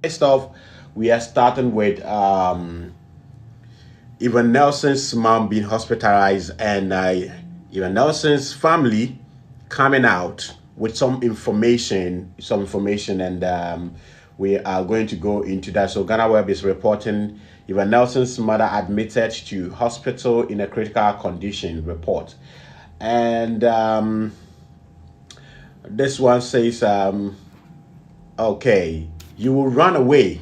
First off, we are starting with Yvonne Nelson's mom being hospitalized, and Yvonne Nelson's family coming out with some information, and we are going to go into that. So Ghana Web is reporting Yvonne Nelson's mother admitted to hospital in a critical condition report. And this one says, okay, you will run away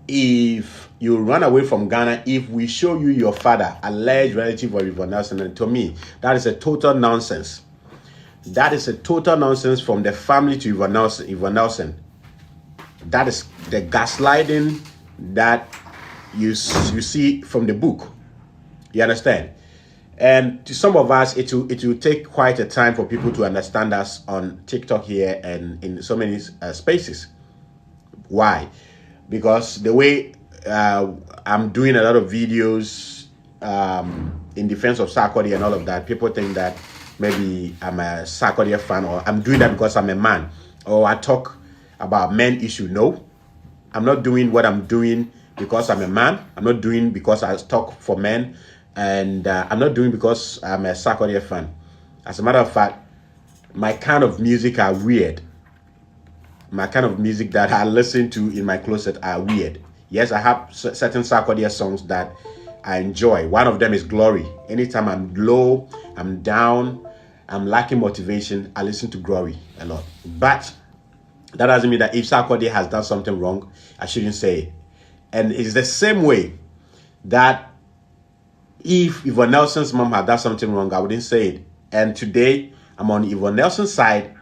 if you run away from Ghana if we show you your father, alleged relative of Yvonne Nelson. And to me, that is a total nonsense. That is a total nonsense from the family to Yvonne Nelson. Yvonne Nelson. That is the gaslighting that you see from the book. You understand? And to some of us, it will take quite a time for people to understand us on TikTok here and in so many spaces. Why? Because the way I'm doing a lot of videos in defense of Sarkodie and all of that, people think that maybe I'm a Sarkodie fan, or I'm doing that because I'm a man, or I talk about men issue. No, I'm not doing what I'm doing because I'm a man. I'm not doing because I talk for men, and I'm not doing because I'm a Sarkodie fan. As a matter of fact, my kind of music are weird. My kind of music that I listen to in my closet are weird. Yes, I have certain Sarkodie songs that I enjoy. One of them is Glory. Anytime I'm low, I'm down, I'm lacking motivation, I listen to Glory a lot. But that doesn't mean that if Sarkodie has done something wrong, I shouldn't say it. And it's the same way that if Yvonne Nelson's mom had done something wrong, I wouldn't say it. And today, I'm on Yvonne Nelson's side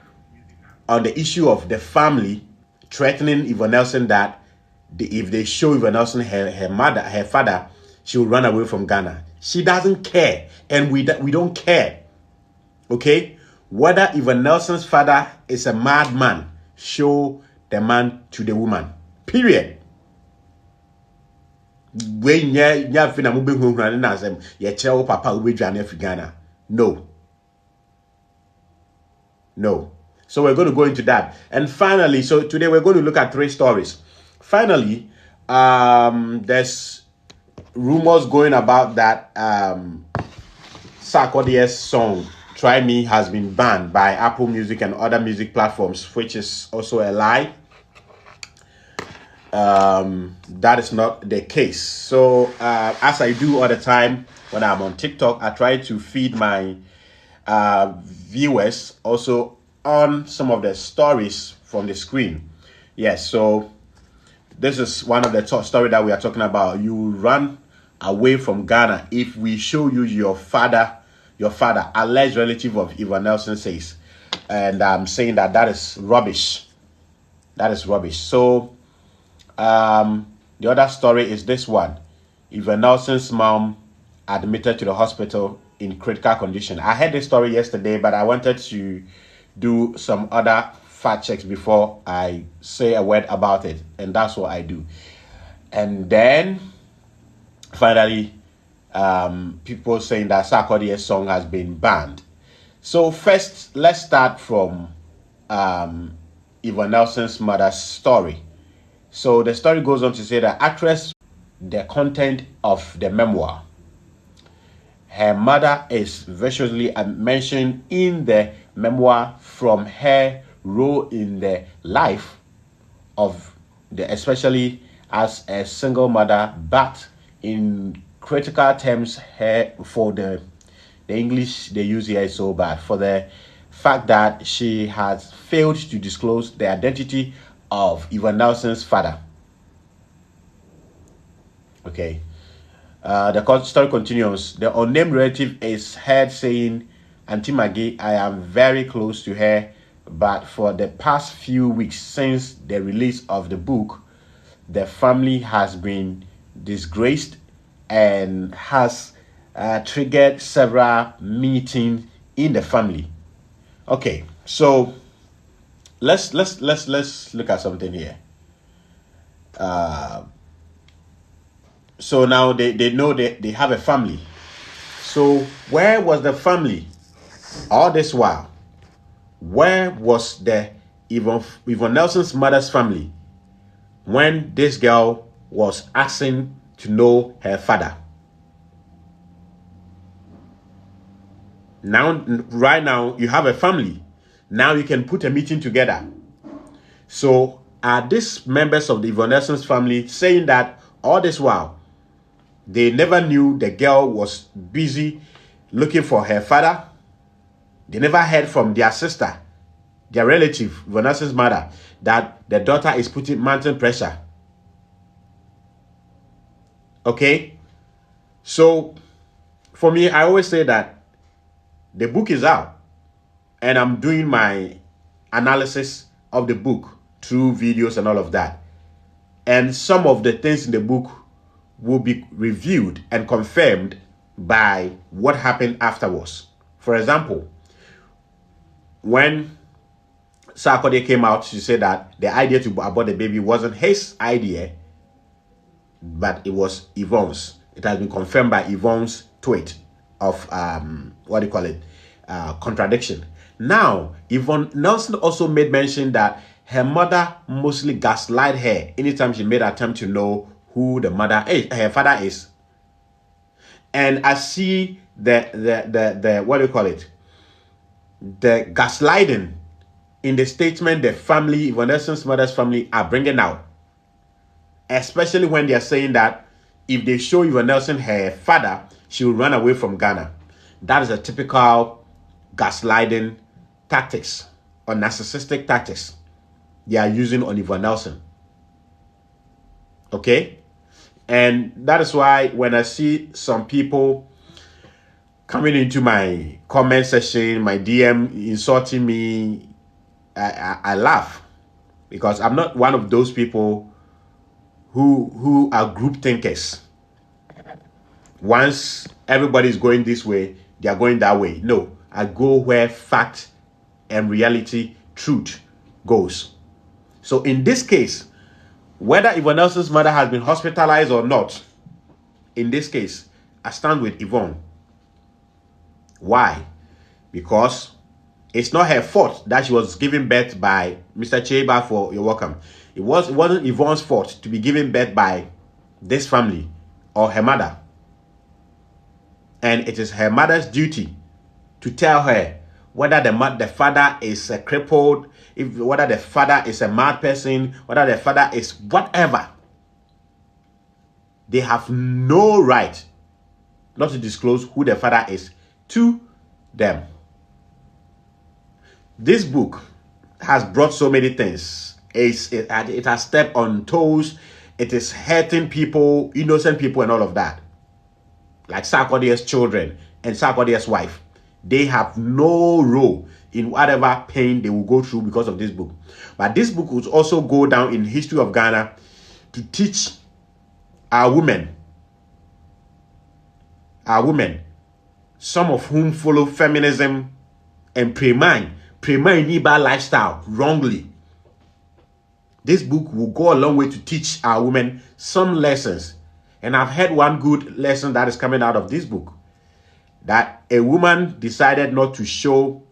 on the issue of the family threatening Yvonne Nelson that if they show Yvonne Nelson her father, she will run away from Ghana. She doesn't care, and we don't care. Okay, whether Yvonne Nelson's father is a madman, show the man to the woman. Period. No. No. So we're going to go into that. And finally, so today we're going to look at 3 stories. Finally, there's rumors going about that Sarkodie's song Try Me has been banned by Apple Music and other music platforms, which is also a lie. That is not the case. So as I do all the time when I'm on TikTok, I try to feed my viewers also on some of the stories from the screen. Yes, so this is one of the story that we are talking about. You run away from Ghana if we show you your father, alleged relative of Yvonne Nelson says. And I'm saying that is rubbish. That is rubbish. So the other story is this one. Yvonne Nelson's mom admitted to the hospital in critical condition. I heard this story yesterday, but I wanted to do some other fact checks before I say a word about it, and that's what I do. And then finally, people saying that Sarkodie's song has been banned. So first, let's start from Yvonne Nelson's mother's story. So the story goes on to say that actress, the content of the memoir. Her mother is virtually mentioned in the memoir from her role in the life of especially as a single mother, but in critical terms, for the English they use here is so bad, for the fact that she has failed to disclose the identity of Yvonne Nelson's father. Okay. The story continues. The unnamed relative is heard saying, Auntie Maggie, I am very close to her, but for the past few weeks since the release of the book, the family has been disgraced and has triggered several meetings in the family. Okay, so let's look at something here. So now they know they have a family. So where was the family all this while? Where was the Yvonne Nelson's mother's family when this girl was asking to know her father. Now, right now, you have a family. Now you can put a meeting together. So are these members of the Yvonne family saying that all this while, they never knew the girl was busy looking for her father? They never heard from their sister, their relative, Yvonne's mother, that the daughter is putting mountain pressure. Okay? So, for me, I always say that the book is out, and I'm doing my analysis of the book through videos and all of that. And some of the things in the book will be reviewed and confirmed by what happened afterwards. For example, when Sarkodie came out to say that the idea to abort the baby wasn't his idea, but it was Yvonne's. It has been confirmed by Yvonne's tweet of contradiction. Now, Yvonne Nelson also made mention that her mother mostly gaslight her anytime she made an attempt to know who the mother is, her father is. And I see the gaslighting in the statement the family, Yvonne Nelson's mother's family, are bringing out. Especially when they are saying that if they show Yvonne Nelson her father, she will run away from Ghana. That is a typical gaslighting tactics or narcissistic tactics they are using on Yvonne Nelson. Okay? And that is why when I see some people coming into my comment section, my DM, insulting me, I laugh, because I'm not one of those people who are group thinkers. Once everybody's going this way, they are going that way. No, I go where fact and reality, truth goes. So in this case, whether Yvonne Nelson's mother has been hospitalized or not, in this case, I stand with Yvonne. Why? Because it's not her fault that she was given birth by Mr. Cheba. For you're welcome. It wasn't Yvonne's fault to be given birth by this family or her mother. And it is her mother's duty to tell her whether the father is a crippled, whether the father is a mad person, whether the father is whatever. They have no right not to disclose who the father is to them. This book has brought so many things. It has stepped on toes. It is hurting people, innocent people, and all of that. Like Sarkodie's children and Sarkodie's wife. They have no role in whatever pain they will go through because of this book. But this book will also go down in history of Ghana to teach our women, some of whom follow feminism and Pre-Mine Niba lifestyle wrongly. This book will go a long way to teach our women some lessons. And I've heard one good lesson that is coming out of this book. That a woman decided not to show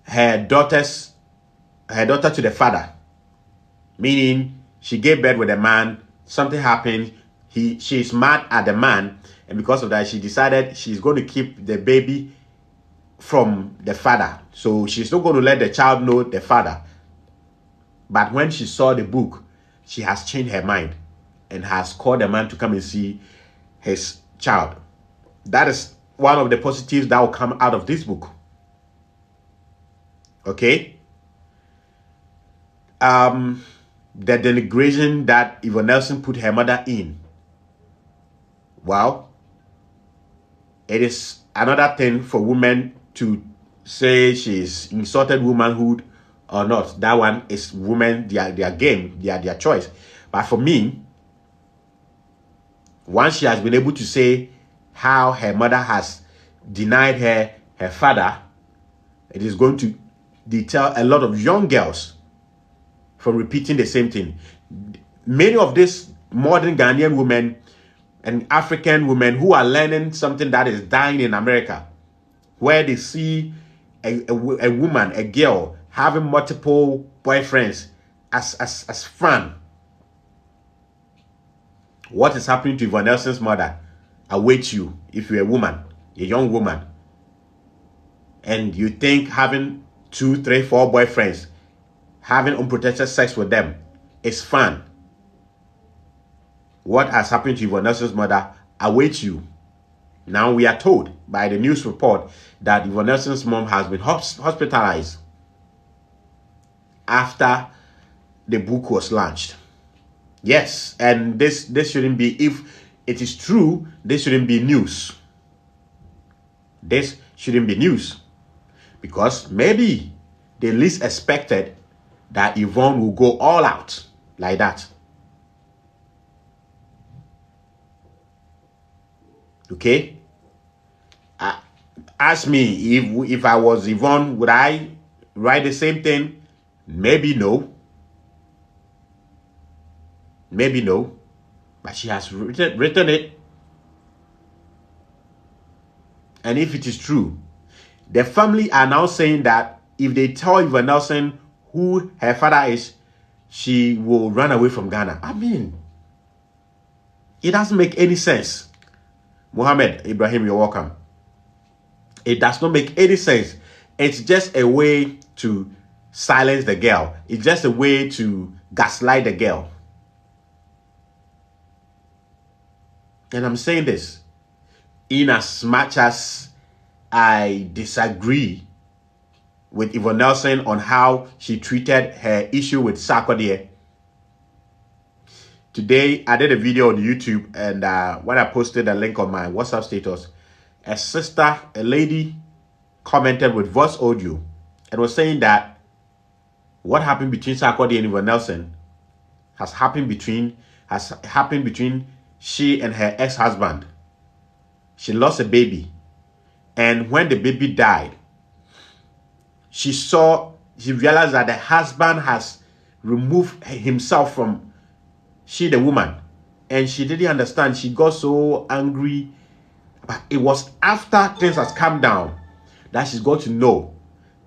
her daughter to the father. Meaning, she gave birth with a man, something happened, she's mad at the man, and because of that, she decided she's going to keep the baby from the father. So she's not going to let the child know the father. But when she saw the book, she has changed her mind and has called the man to come and see his child. That is one of the positives that will come out of this book. Okay? The denigration that Yvonne Nelson put her mother in. Well, it is another thing for women to say she's insulted womanhood or not. That one is women, their game, their choice. But for me, once she has been able to say how her mother has denied her father, it is going to deter a lot of young girls from repeating the same thing. Many of these modern Ghanaian women and African women who are learning something that is dying in America, where they see a woman, a girl, having multiple boyfriends as fun, What is happening to Yvonne Nelson's mother awaits you if you're a woman, a young woman, and you think having 2, 3, 4 boyfriends, having unprotected sex with them is fun. What has happened to Yvonne Nelson's mother awaits you. Now we are told by the news report that Yvonne Nelson's mom has been hospitalized after the book was launched. Yes, and this shouldn't be, if it is true, this shouldn't be news. This shouldn't be news. Because maybe they least expected that Yvonne will go all out like that. Okay? Ask me, if I was Yvonne, would I write the same thing? Maybe no. Maybe no. But she has written it. And if it is true, the family are now saying that if they tell Yvonne Nelson who her father is, she will run away from Ghana. I mean, it doesn't make any sense. Mohammed Ibrahim, you're welcome. It does not make any sense. It's just a way to silence the girl. It's just a way to gaslight the girl. And I'm saying this in as much as I disagree with Yvonne Nelson on how she treated her issue with Sarkodie. Today, I did a video on YouTube, and when I posted a link on my WhatsApp status, a lady commented with voice audio and was saying that what happened between Sarkodie and Yvonne Nelson has happened between she and her ex-husband. She lost a baby, and when the baby died, she realized that the husband has removed himself from the woman, and she didn't understand. She got so angry, but it was after things has calmed down that she's got to know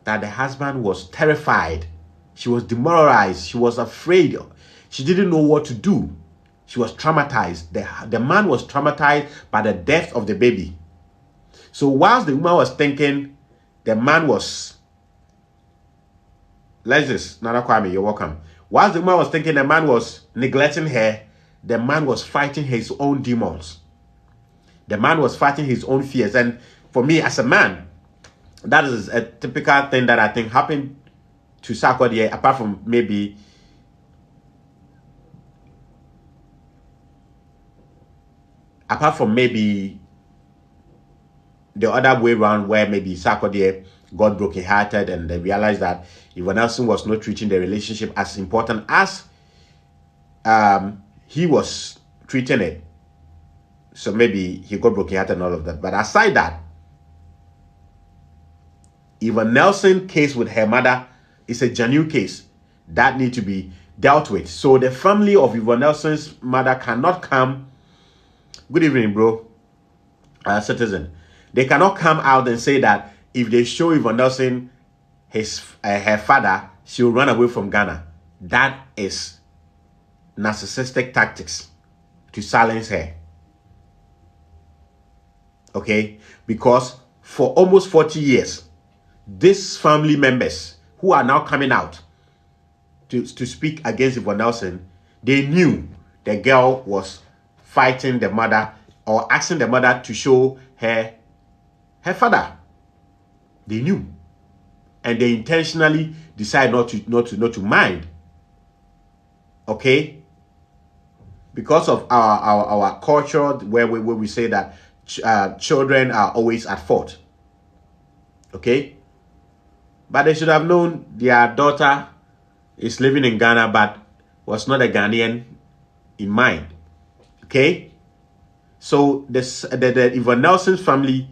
that the husband was terrified. She was demoralized. She was afraid. She didn't know what to do. She was traumatized. The man was traumatized by the death of the baby. So whilst the woman was thinking, the man was, Nana Kwame, you're welcome. Whilst the woman was thinking the man was neglecting her, the man was fighting his own demons. The man was fighting his own fears. And for me, as a man, that is a typical thing that I think happened to Sarkodie, apart from maybe the other way around, where maybe Sarkodie got brokenhearted and they realized that Yvonne Nelson was not treating the relationship as important as he was treating it. So maybe he got brokenhearted and all of that. But aside that, Yvonne Nelson case with her mother is a genuine case that need to be dealt with. So the family of Yvonne Nelson's mother cannot come. Good evening, bro. Citizen. They cannot come out and say that if they show Yvonne Nelson her father, she'll run away from Ghana. That is narcissistic tactics to silence her. Okay? Because for almost 40 years, these family members who are now coming out to speak against Yvonne Nelson, they knew the girl was fighting the mother or asking the mother to show her father. They knew, and they intentionally decide not to mind. Okay, because of our culture, where we say that children are always at fault. Okay, but they should have known their daughter is living in Ghana, but was not a Ghanaian in mind. Okay, so the Yvonne Nelson family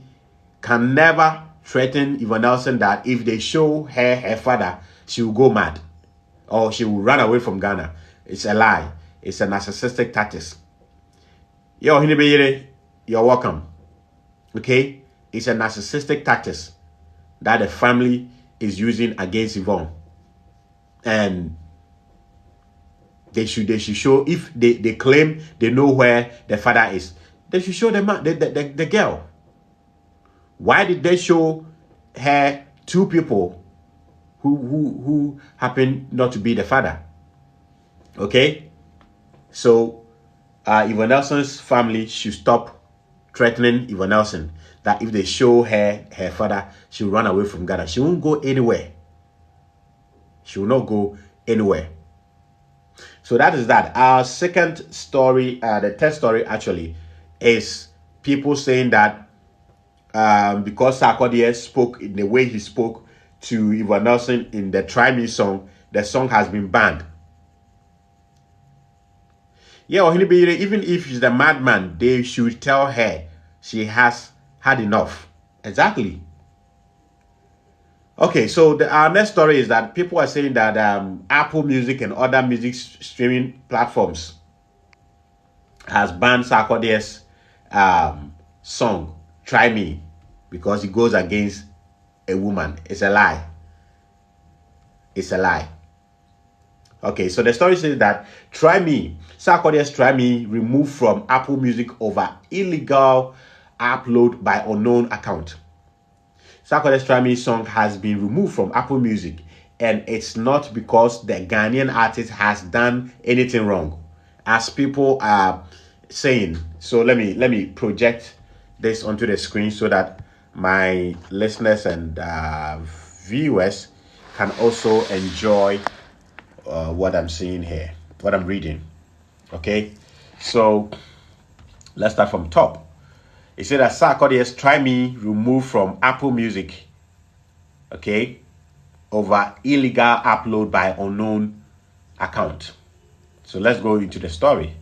can never threaten Yvonne Nelson that if they show her father, she will go mad or she will run away from Ghana. It's a lie. It's a narcissistic tactics. Yo, Hinebeyere, you're welcome. Okay, it's a narcissistic tactics that the family is using against Yvonne. And They should show, if they claim they know where the father is, they should show the girl. Why did they show her two people who happen not to be the father? Okay, so Yvonne Nelson's family should stop threatening Yvonne Nelson that if they show her father, she'll run away from Ghana. She won't go anywhere. She will not go anywhere. So that is that. Our second story, the third story actually, is people saying that because Sarkodie spoke in the way he spoke to Yvonne Nelson in the Try Me song, the song has been banned. Yeah, even if she's the madman, they should tell her she has had enough. Exactly. Okay, so our next story is that people are saying that Apple Music and other music streaming platforms has banned Sarkodie's song, Try Me, because it goes against a woman. It's a lie. It's a lie. Okay, so the story says that Try Me, Sarkodie's Try Me, removed from Apple Music over illegal upload by unknown account. Sarkodie's Try Me song has been removed from Apple Music, and it's not because the Ghanaian artist has done anything wrong, as people are saying. So let me project this onto the screen so that my listeners and viewers can also enjoy what I'm seeing here, what I'm reading. Okay, so let's start from top. It said that Sarkodie's Try Me removed from Apple Music, okay, over illegal upload by unknown account. So let's go into the story.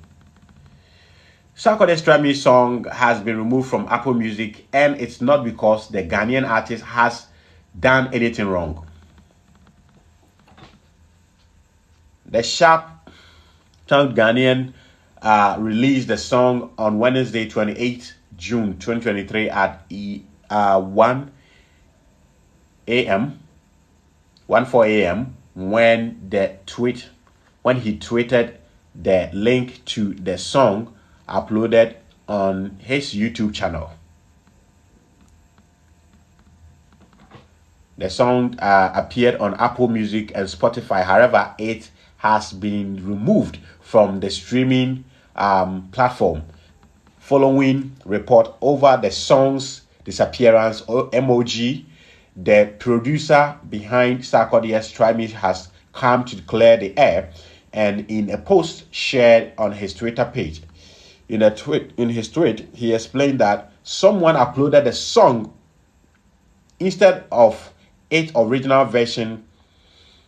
Sarkodie's Try Me song has been removed from Apple Music, and it's not because the Ghanaian artist has done anything wrong. The sharp-tongued Ghanaian released the song on Wednesday, 28 June 2023 at 1 a.m. 1:04 a.m. when he tweeted the link to the song uploaded on his YouTube channel. The song appeared on Apple Music and Spotify. However, it has been removed from the streaming platform following report over the song's disappearance. MOG, the producer behind Sarkodie's Try Me, has come to clear the air, and in a post shared on his Twitter page, in his tweet, he explained that someone uploaded the song instead of its original version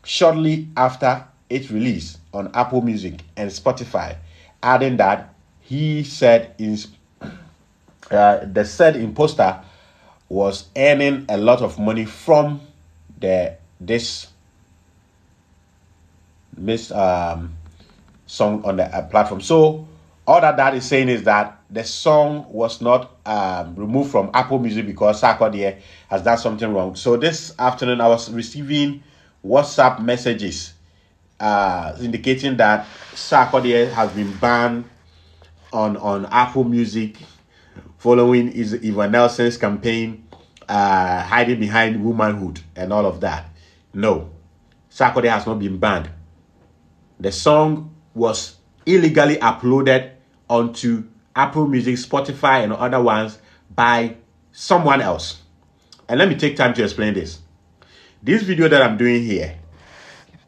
shortly after its release on Apple Music and Spotify, adding that he said the said imposter was earning a lot of money from this song on the platform. So all that is saying is that the song was not removed from Apple Music because Sarkodie has done something wrong. So this afternoon I was receiving WhatsApp messages indicating that Sarkodie has been banned on Apple Music following Yvonne Nelson's campaign hiding behind womanhood and all of that. No, Sarkodie has not been banned. The song was illegally uploaded onto Apple Music, Spotify, and other ones by someone else. And let me take time to explain this. This video that I'm doing here,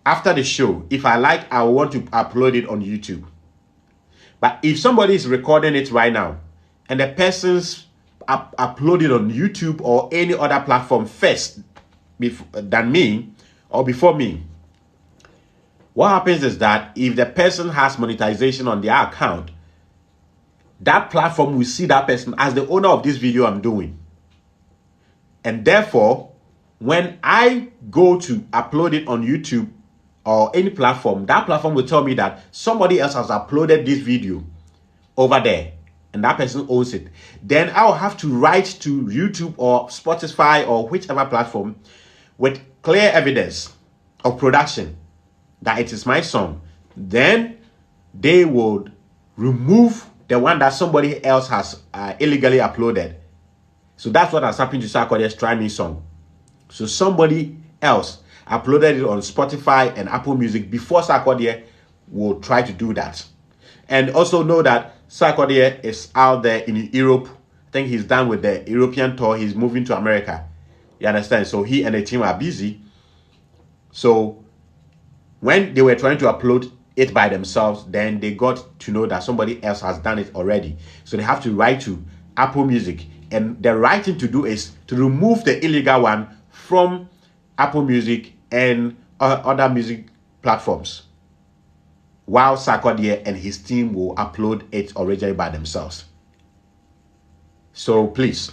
after the show, if I like, I want to upload it on YouTube. But if somebody is recording it right now and the person's uploaded on YouTube or any other platform first than me or before me, what happens is that if the person has monetization on their account, that platform will see that person as the owner of this video I'm doing. And therefore, when I go to upload it on YouTube or any platform, that platform will tell me that somebody else has uploaded this video over there and that person owns it. Then I'll have to write to YouTube or Spotify or whichever platform with clear evidence of production that it is my song. Then they would remove the one that somebody else has illegally uploaded. So that's what has happened to Sarkodie's Try Me song. So somebody else uploaded it on Spotify and Apple Music before Sarkodie will try to do that. And also know that Sarkodie is out there in Europe. I think he's done with the European tour. He's moving to America. You understand? So he and the team are busy. So when they were trying to upload it by themselves, then they got to know that somebody else has done it already. So they have to write to Apple Music. And the right thing to do is to remove the illegal one from Apple Music and other music platforms, while Sarkodie and his team will upload it originally by themselves. So please,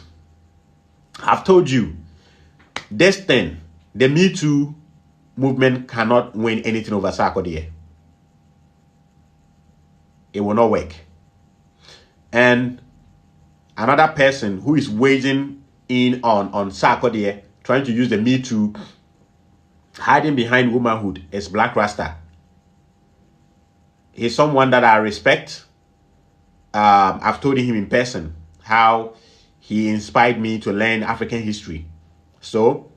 I've told you, this thing, the Me Too movement cannot win anything over Sarkodie. It will not work. And another person who is waging in on Sarkodie, trying to use the Me Too, hiding behind womanhood, is Black Rasta. He's someone that I respect. I've told him in person how he inspired me to learn African history. So,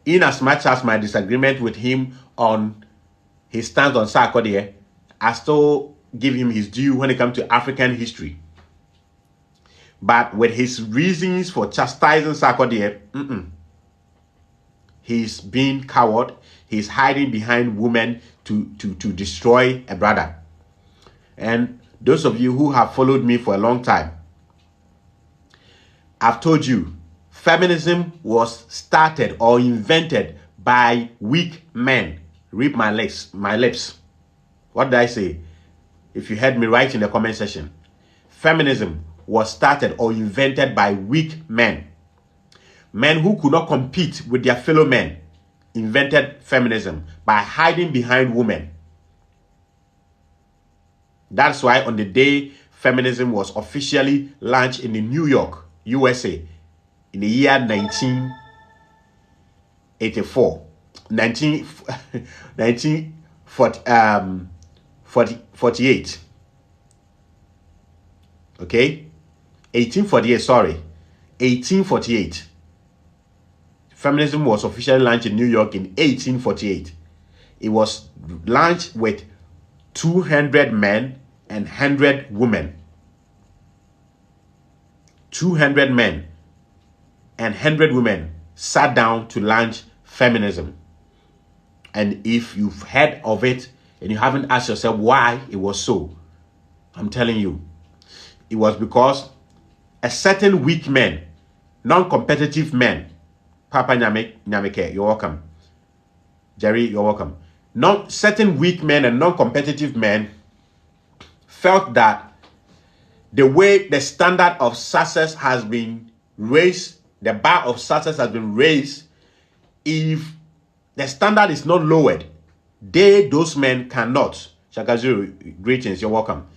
in as much as my disagreement with him on his stance on Sarkodie, I still give him his due when it comes to African history. But with his reasons for chastising Sarkodie, he's being coward. He's hiding behind women to destroy a brother. And those of you who have followed me for a long time, I've told you, feminism was started or invented by weak men. Read my lips. What did I say? If you heard me, write in the comment section. Feminism was started or invented by weak men. Men who could not compete with their fellow men invented feminism by hiding behind women. That's why on the day feminism was officially launched in New York, USA, in the year 1948. Okay? 1848. Feminism was officially launched in New York in 1848. It was launched with 200 men and 100 women. 200 men and 100 women sat down to launch feminism. And if you've heard of it and you haven't asked yourself why it was so, I'm telling you, it was because a certain weak men, non-competitive men, Papa Nyameke, you're welcome. Jerry, you're welcome. Certain weak men and non-competitive men felt that the way the standard of success has been raised, the bar of success has been raised, if the standard is not lowered, those men cannot. Shakazuru, greetings, you're welcome.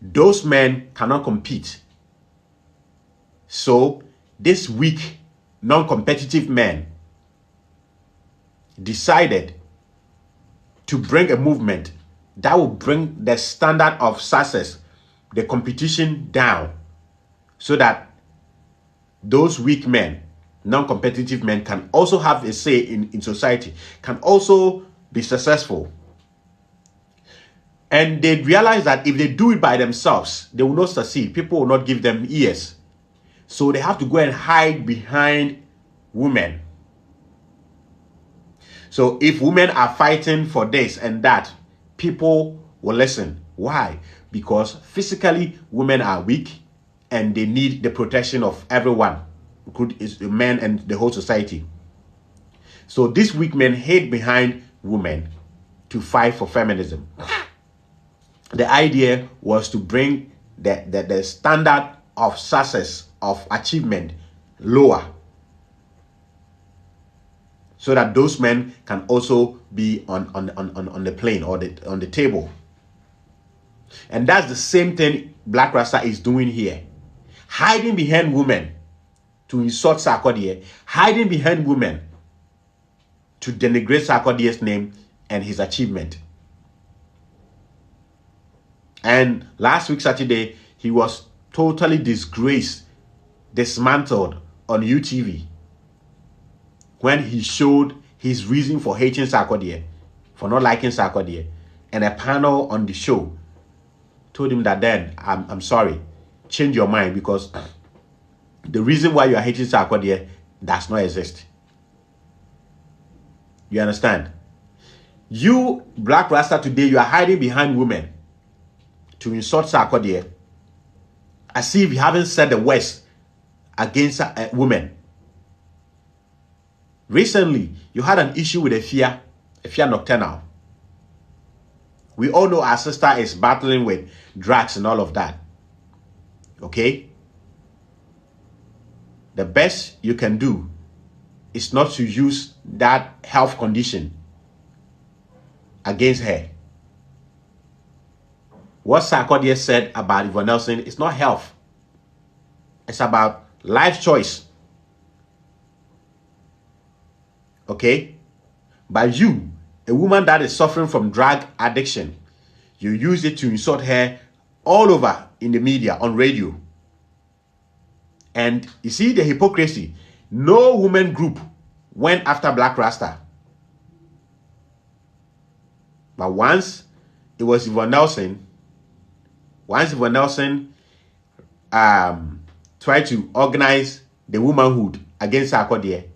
Those men cannot compete. So, this weak, non-competitive men decided to bring a movement that will bring the standard of success, the competition down, so that those weak men, non-competitive men, can also have a say in society, can also be successful. And they realize that if they do it by themselves, they will not succeed. People will not give them ears. So they have to go and hide behind women. So if women are fighting for this and that, people will listen. Why? Because physically women are weak and they need the protection of everyone, including men and the whole society. So these weak men hid behind women to fight for feminism. The idea was to bring the standard of success, of achievement, lower, so that those men can also be on the plane or on the table. And that's the same thing Black Rasta is doing here. Hiding behind women to insult Sarkodie, hiding behind women to denigrate Sarkodie's name and his achievement. And last week, Saturday, he was totally disgraced, dismantled on UTV when he showed his reason for hating Sarkodie, for not liking Sarkodie. And a panel on the show told him that then, I'm sorry, change your mind, because the reason why you are hating Sarkodie does not exist. You understand? You, Black Rasta, today, you are hiding behind women to insult Sarkodie, as if you haven't said the worst against women. Recently, you had an issue with a fear nocturnal. We all know our sister is battling with drugs and all of that. Okay? The best you can do is not to use that health condition against her. What Sarkodie said about Yvonne Nelson is not health. It's about life choice. Okay? But you, a woman that is suffering from drug addiction, you use it to insult her all over in the media, on radio. And you see the hypocrisy. No woman group went after Black Rasta. But once it was Yvonne Nelson, tried to organize the womanhood against Sarkodie,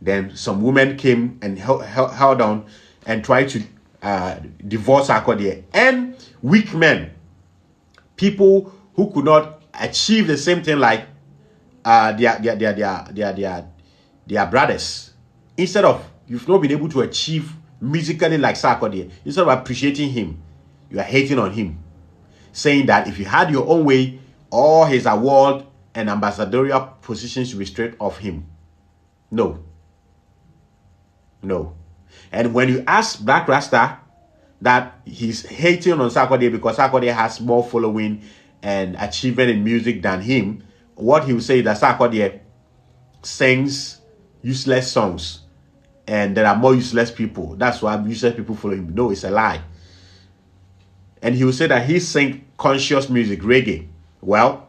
then some women came and held on and tried to divorce Sarkodie. And weak men, people who could not achieve the same thing like their brothers. Instead of, you've not been able to achieve musically like Sarkodie, instead of appreciating him, you are hating on him, saying that if you had your own way, all his award and ambassadorial positions should be stripped of him. No. And when you ask Black Rasta that he's hating on Sarkodie because Sarkodie has more following and achievement in music than him, what he will say is that Sarkodie sings useless songs and there are more useless people. That's why useless people follow him. No, it's a lie. And he will say that he sings conscious music, reggae. Well,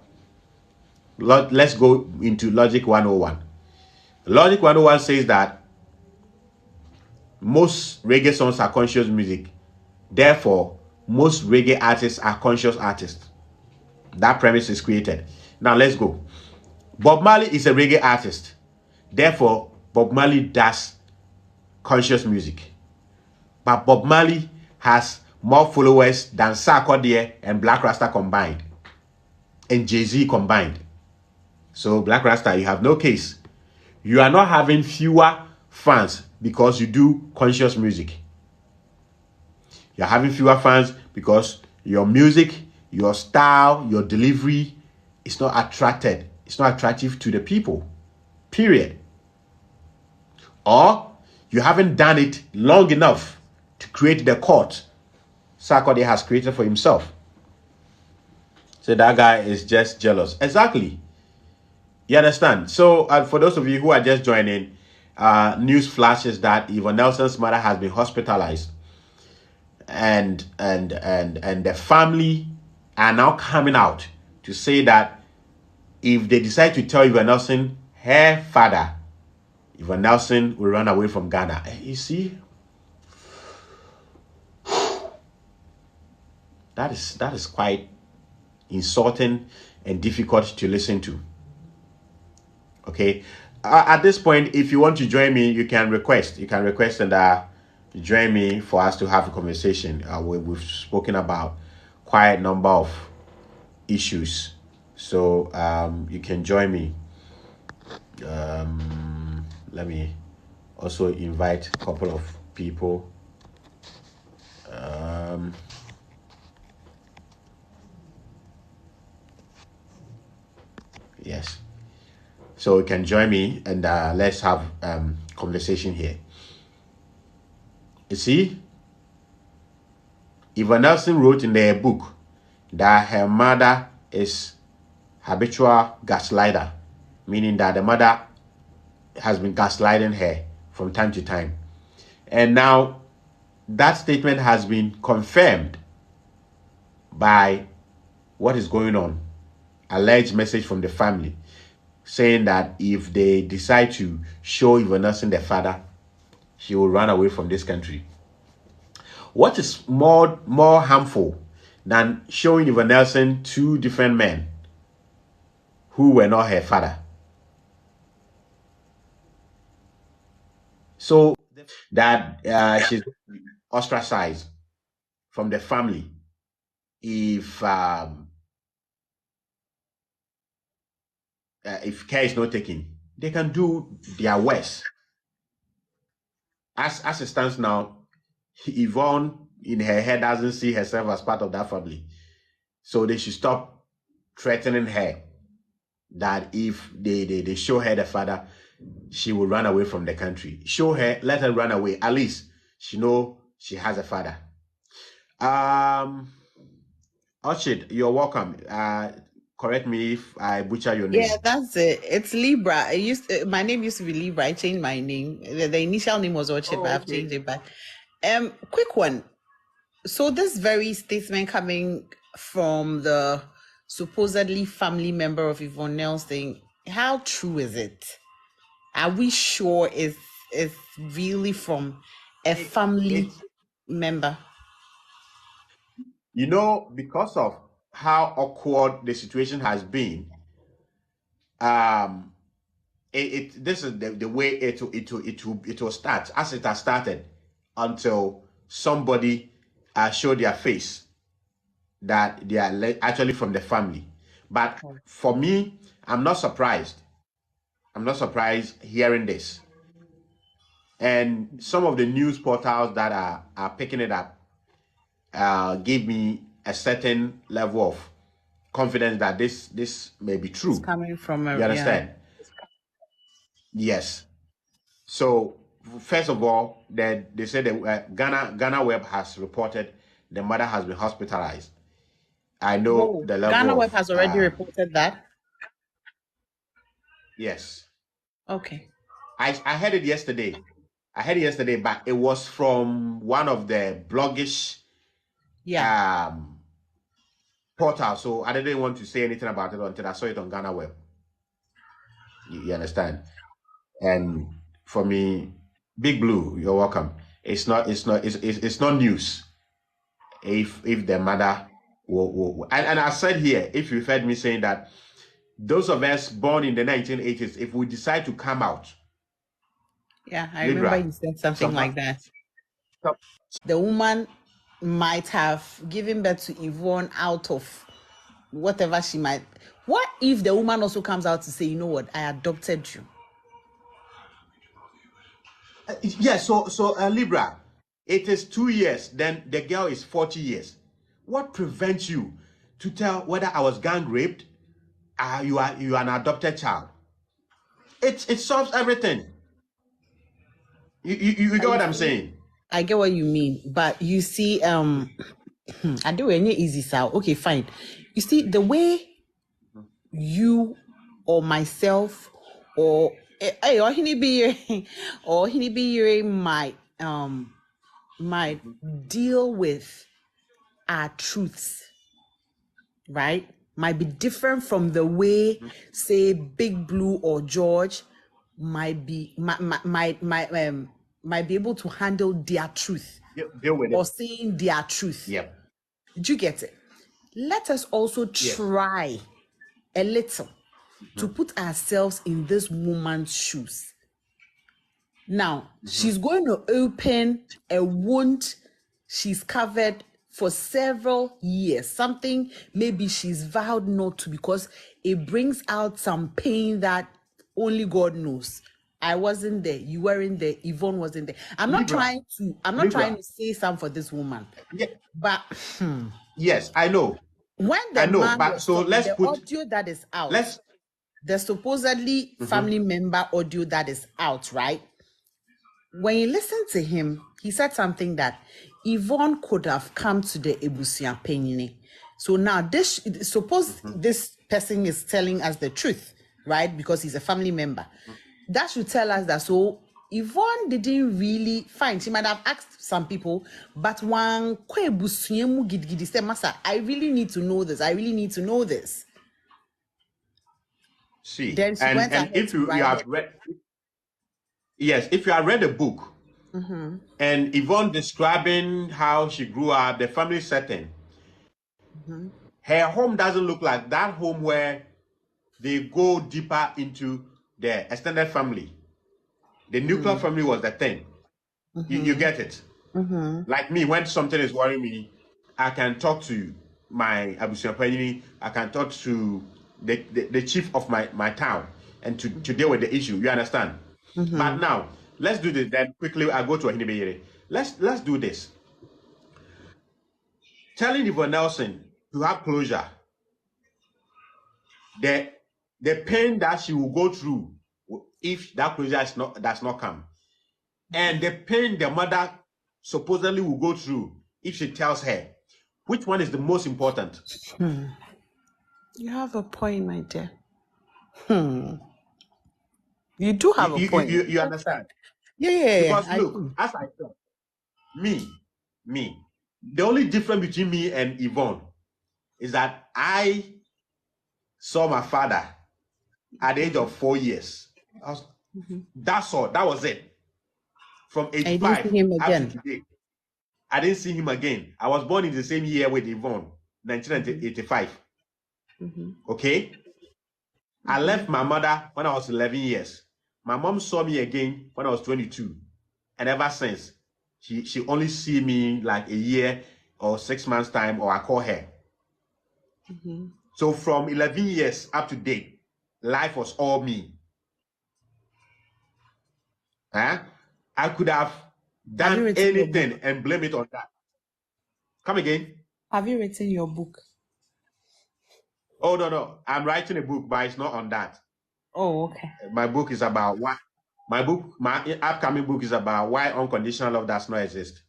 let's go into Logic 101. Logic 101 says that most reggae songs are conscious music. Therefore, most reggae artists are conscious artists. That premise is created. Now, let's go. Bob Marley is a reggae artist. Therefore, Bob Marley does conscious music. But Bob Marley has more followers than Sarkodie and Black Rasta combined. And Jay-Z combined. So, Black Rasta, you have no case. You are not having fewer fans because you do conscious music. You're having fewer fans because your music, your style, your delivery is not attracted. It's not attractive to the people. Period. Or you haven't done it long enough to create the court Sarkodie has created for himself. So that guy is just jealous. Exactly. You understand? So for those of you who are just joining, news flashes that Yvonne Nelson's mother has been hospitalized, and the family are now coming out to say that if they decide to tell Yvonne Nelson her father, Yvonne Nelson will run away from Ghana. You see, that is quite insulting and difficult to listen to. Okay, at this point, if you want to join me, you can request. You can request and join me for us to have a conversation. We've spoken about quite a number of issues, so you can join me. Let me also invite a couple of people. Yes. So you can join me and let's have conversation here. You see, Yvonne Nelson wrote in their book that her mother is habitual gaslighter, meaning that the mother has been gaslighting her from time to time. And now that statement has been confirmed by what is going on. Alleged message from the family saying that if they decide to show Yvonne Nelson the father, she will run away from this country. What is more harmful than showing Yvonne Nelson two different men who were not her father? So that she's ostracized from the family if care is not taken. They can do their worst. As it stands now, Yvonne in her head doesn't see herself as part of that family. So they should stop threatening her that if they show her the father, she will run away from the country. Show her, let her run away. At least she know she has a father. Orchid, you're welcome. Correct me if I butcher your name. Yeah, that's it. It's Libra. My name used to be Libra. I changed my name. The initial name was Orchid, but I've changed it back. Quick one. So this very statement coming from the supposedly family member of Yvonne Nelson, how true is it? Are we sure it's really from a family member? You know, because of how awkward the situation has been, this is the way it will start as it has started until somebody show their face that they are actually from the family. But for me, I'm not surprised. I'm not surprised hearing this. And some of the news portals that are picking it up give me a certain level of confidence that this may be true. It's coming from you understand? Yes. So first of all, they said that Ghana Web has reported the mother has been hospitalized. I know the level Ghana of Web has already reported that. Yes. Okay. I heard it yesterday. But it was from one of the bloggish portals. So I didn't want to say anything about it until I saw it on Ghana Web. You understand? And for me, Big Blue, you're welcome. It's not news. If the mother will and I said here, if you've heard me saying that those of us born in the 1980s, if we decide to come out, I remember you said something like that. The woman might have given birth to Yvonne out of whatever she might. What if the woman also comes out to say, you know what, I adopted you? Yes, so Libra, it is 2 years, then the girl is 40 years. What prevents you to tell whether I was gang raped, you are an adopted child? It solves everything. You get what I'm saying? I get what you mean, but you see, I do any easy sound. Okay, fine. You see, the way you or myself or or he be might deal with our truths, right? Might be different from the way, say, Big Blue or George might be able to handle their truth Deal with or it. saying their truth. Yep. Did you get it? Let us also try a little to put ourselves in this woman's shoes. Now, she's going to open a wound she's covered for several years. Something maybe she's vowed not to, because it brings out some pain that only God knows. I wasn't there. You weren't there. Yvonne wasn't there. I'm not trying to say something for this woman. Yeah. But yes, I know. When the man was talking, the audio that is out, the supposedly family member audio that is out, right? When you listen to him, he said something that Yvonne could have come to the Ebusia Penine. So now this person is telling us the truth, right? Because he's a family member. That should tell us that so Yvonne didn't really find. She might have asked some people, but one said, Masa, I really need to know this. I really need to know this. See, Then she went and ahead if to you write have it. read, yes, if you have read the book, and Yvonne describing how she grew up, the family setting, her home doesn't look like that home where they go deeper into the extended family. The nuclear family was the thing. You get it? Like me, when something is worrying me, I can talk to my abusuapani, I can talk to the chief of my town and to deal with the issue. You understand? But now, let's do this. Then quickly, I go to Ahinebeyere. Let's do this. Telling Yvonne Nelson to have closure, the the pain that she will go through if that closure does not come, and the pain the mother supposedly will go through if she tells her, which one is the most important? You have a point, my dear. You do You have a point. you understand? Yeah. Because I look, do. as I said, me, the only difference between me and Yvonne is that I saw my father at the age of 4 years. That's all. That was it. From I didn't 85 see him up to again. today, I didn't see him again. I was born in the same year with Yvonne, 1985. Okay? I left my mother when I was 11 years. My mom saw me again when I was 22. And ever since, she only see me like a year or 6 months time, or I call her. So from 11 years up to date, life was all me. Huh? I could have Have you done written your book? anything and blame it on that. Come again? Have you written your book? Oh, no. I'm writing a book, but it's not on that. Oh, okay. My book is about why. My upcoming book is about why unconditional love does not exist.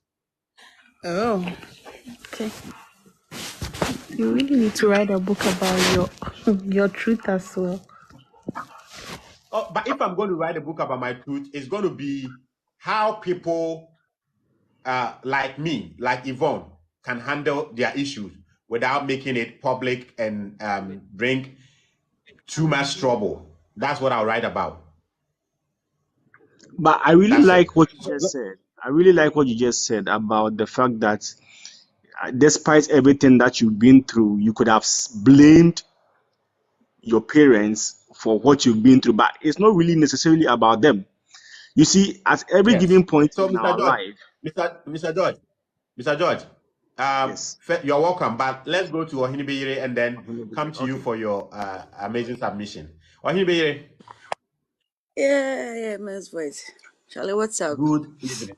Oh, okay. You really need to write a book about your truth as well. Oh, but if I'm going to write a book about my truth, it's going to be how people like me, like Yvonne, can handle their issues without making it public and bring too much trouble. That's what I'll write about. But I really That's it. like what you So, just said. I really like what you just said about the fact that despite everything that you've been through, you could have blamed your parents for what you've been through, but it's not really necessarily about them. You see, at every yes. given point So, in Mr. our George, life, Mr. George, Mr. George, yes. you're welcome. But let's go to Ohinibeyere and then come to you Okay. for your amazing submission. Ohinibeyere, Yeah, men's voice. Charlie, what's up? good evening.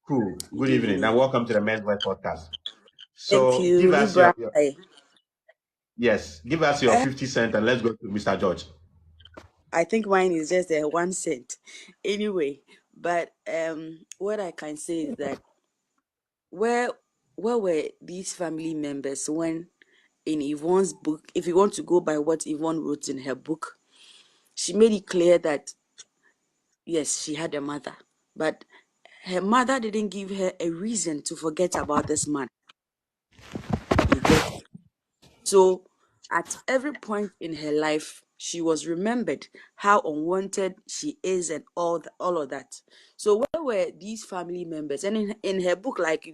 Cool. Good Good evening, and evening. welcome to the Men's Voice podcast. Thank So, you, give us Libra. yes, give us your 50 cent, and let's go to Mr. George. I think mine is just a 1 cent. Anyway, but what I can say is that where where were these family members when in Yvonne's book, if you want to go by what Yvonne wrote in her book, she made it clear that yes, she had a mother, but her mother didn't give her a reason to forget about this man. You get. So at every point in her life, she was remembered how unwanted she is and all of that. So where were these family members? And in her book, like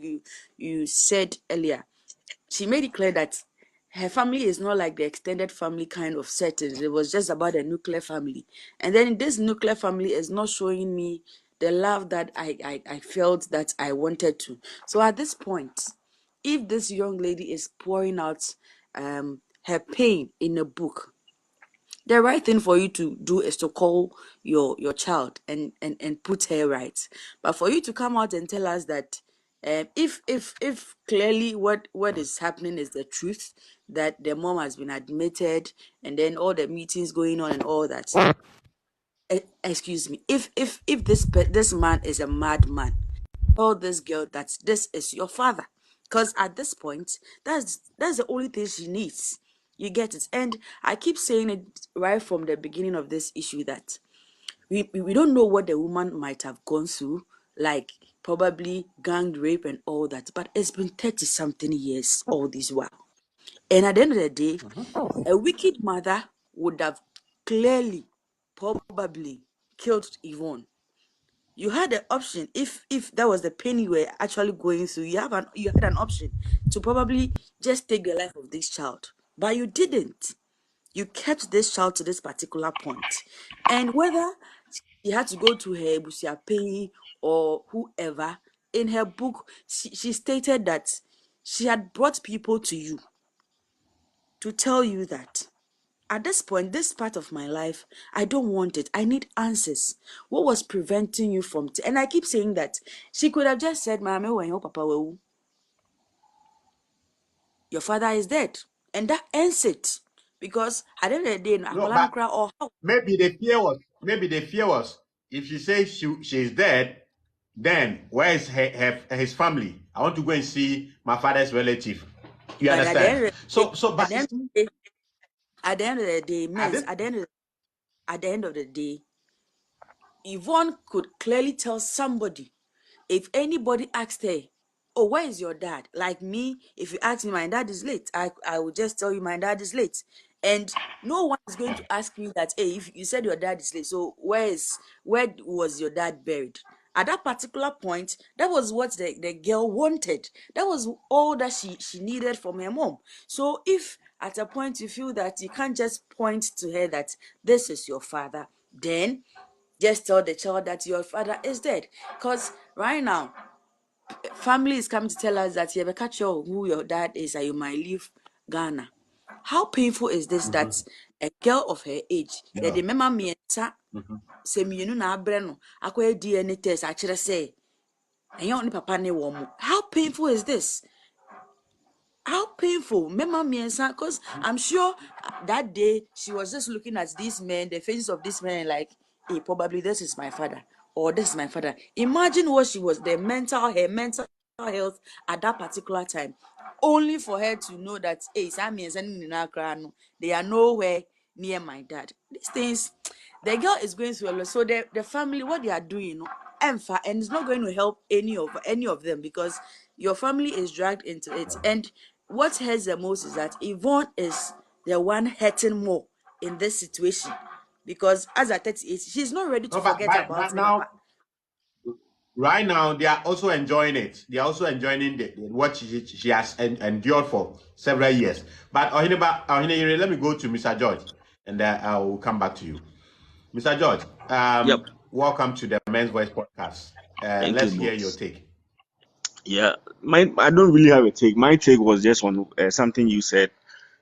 you said earlier, she made it clear that her family is not like the extended family kind of settings. It was just about a nuclear family. And then this nuclear family is not showing me the love that I felt that I wanted to. So at this point, if this young lady is pouring out her pain in a book, the right thing for you to do is to call your child and put her right. But for you to come out and tell us that if clearly what is happening is the truth, that the mom has been admitted and then all the meetings going on and all that, excuse me, if this man is a madman, tell this girl that this is your father, because at this point that's the only thing she needs. You get it? And I keep saying it right from the beginning of this issue that we don't know what the woman might have gone through, like probably gang rape and all that. But it's been 30 something years all this while. And at the end of the day, a wicked mother would have clearly, probably killed Yvonne. You had the option, if that was the pain you were actually going through, you had an option to probably just take the life of this child, but you didn't. You kept this child to this particular point, and whether she had to go to her busuapeyi or whoever, in her book she stated that she had brought people to you to tell you that at this point, this part of my life, I don't want it. I need answers. What was preventing you from and I keep saying that she could have just said, Mama, when your papa will, your father is dead. And that ends it. Because at the end of the day, No, but or how maybe the fear was if she says she's dead, then where is his family? I want to go and see my father's relative. You but at the end understand? of the day, But at the end of the day, means at the end of the day, Yvonne could clearly tell somebody. If anybody asked her, oh, where is your dad? Like me, if you ask me, my dad is late, I will just tell you my dad is late. And no one is going to ask me that, hey, if you said your dad is late, so where was your dad buried? At that particular point, that was what the girl wanted. That was all that she needed from her mom. So if at a point you feel that you can't just point to her that this is your father, then just tell the child that your father is dead. Because right now, family is coming to tell us that you ever catch who your dad is and you might leave Ghana. How painful is this that a girl of her age, that the mema mienta se mienu na abre no akwa DNA test akire say enye oni papa ne wo mu. How painful is this? How painful, Mema Miensa, because I'm sure that day she was just looking at these men, the faces of these men, like, hey, probably this is my father, or this is my father. Imagine what she was, her mental health at that particular time, only for her to know that, hey, they are nowhere near my dad. These things, the girl is going through a lot. So the family, what they are doing, and it's not going to help any of them, because your family is dragged into it. And what hurts the most is that Yvonne is the one hurting more in this situation, because as at 38, she's not ready to forget about but her papa. now, right now, they are also enjoying it. They are also enjoying what she has endured for several years. But Ohineba, let me go to Mr. George, and I will come back to you. Mr. George, Yep. welcome to the Men's Voice podcast. Thank Let's you, hear boss. your take. Yeah, I don't really have a take. My take was just on something you said.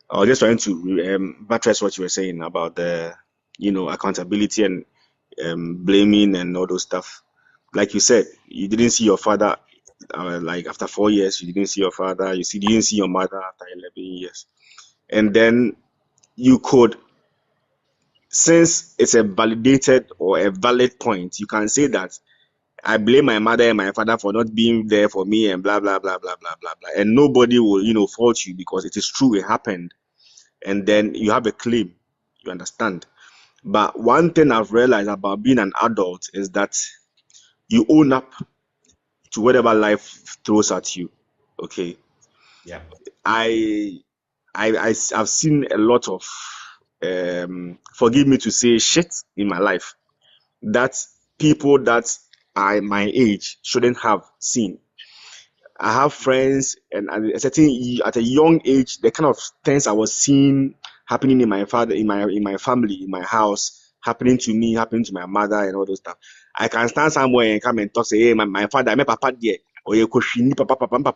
I was just trying to buttress what you were saying about the, accountability and blaming and all those stuff. Like you said, you didn't see your father. Like after 4 years, you didn't see your father. You didn't see your mother after 11 years, and then you could, since it's a validated or a valid point, you can say that I blame my mother and my father for not being there for me and blah blah blah blah blah blah blah, and nobody will fault you because it is true, it happened, and then you have a claim. You understand? But one thing I've realized about being an adult is that you own up to whatever life throws at you. Okay. Yeah. I've seen a lot of forgive me to say shit in my life that people that are my age shouldn't have seen. I have friends, and at a young age, the kind of things I was seeing happening in my family, in my house, happening to me, happening to my mother, and all those stuff. I can stand somewhere and come and talk, say, hey, my father, my papa there, or you papa, mama.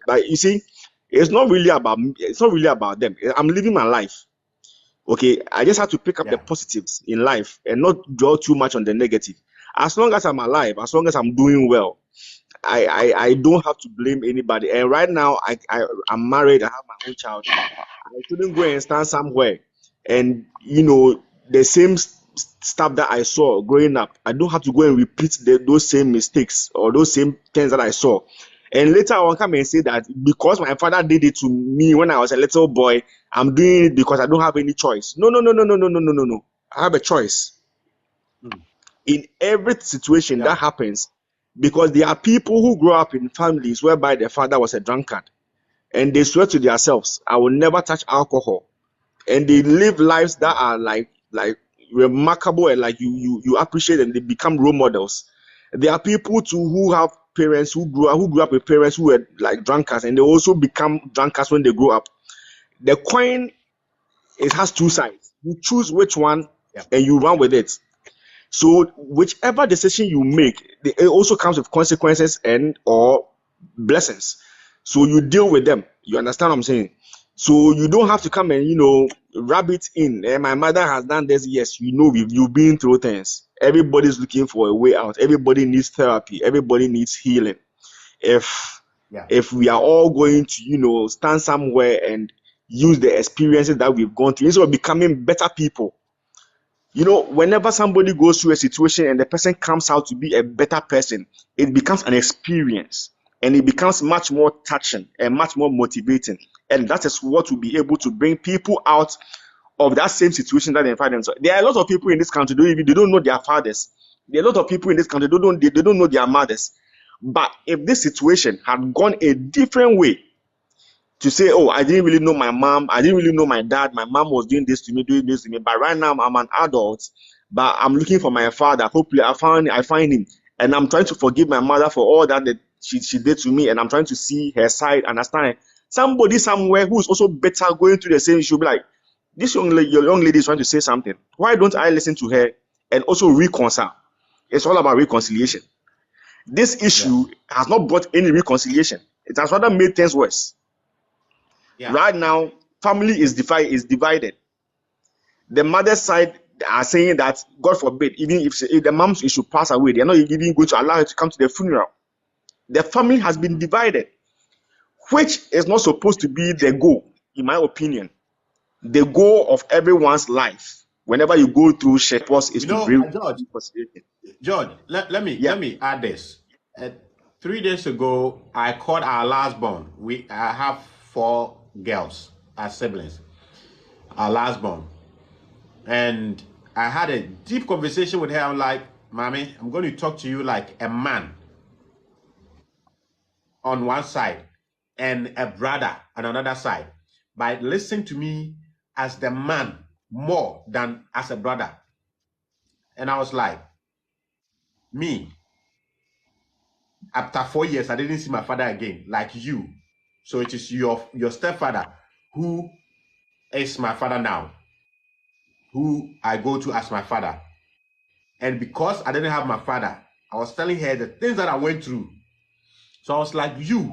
But you see, it's not really about them. I'm living my life. Okay, I just have to pick up the positives in life and not dwell too much on the negative. As long as I'm alive, as long as I'm doing well, I don't have to blame anybody. And right now, I'm married. I have my own child. I shouldn't go and stand somewhere and the same stuff that I saw growing up. I don't have to go and repeat those same mistakes or those same things that I saw. And later I will come and say that because my father did it to me when I was a little boy, I'm doing it because I don't have any choice. No. I have a choice. in every situation that happens, because there are people who grow up in families whereby their father was a drunkard and they swear to themselves, I will never touch alcohol, and they live lives that are like remarkable, and like you appreciate them. They become role models. There are people too who have parents who grew up with parents who were like drunkards, and they also become drunkards when they grow up. The coin, it has two sides. You choose which one and you run with it. So whichever decision you make, it also comes with consequences and or blessings. So you deal with them. You understand what I'm saying? So you don't have to come and rub it in. My mother has done this. Yes, you've been through things. Everybody's looking for a way out. Everybody needs therapy. Everybody needs healing. If we are all going to stand somewhere and use the experiences that we've gone through instead of becoming better people. Whenever somebody goes through a situation and the person comes out to be a better person, it becomes an experience and it becomes much more touching and much more motivating. And that is what will be able to bring people out of that same situation that they find themselves. There are a lot of people in this country they don't know their fathers. There are a lot of people in this country they don't know their mothers. But if this situation had gone a different way, to say, oh, I didn't really know my mom, I didn't really know my dad, my mom was doing this to me, but right now I'm an adult, but I'm looking for my father. Hopefully I find him, and I'm trying to forgive my mother for all that she did to me, and I'm trying to see her side, understand it. Somebody somewhere who's also better going through the same issue be like, your young lady is trying to say something. Why don't I listen to her and also reconcile? It's all about reconciliation. This issue has not brought any reconciliation. It has rather made things worse. Right now, family is divided. The mother's side are saying that, God forbid, even if the mom should pass away, they're not even going to allow her to come to the funeral. The family has been divided, which is not supposed to be the goal, in my opinion. The goal of everyone's life, whenever you go through shit, is to bring George, let me add this. 3 days ago, I called our last born. I have 4 girls as siblings. Our last born, and I had a deep conversation with her. I'm like, Mommy, I'm going to talk to you like a man on one side and a brother on another side. But listen to me as the man more than as a brother. And I was like, me, after 4 years, I didn't see my father again, like you. So it is your stepfather who is my father now, who I go to as my father. And because I didn't have my father, I was telling her the things that I went through. So I was like, you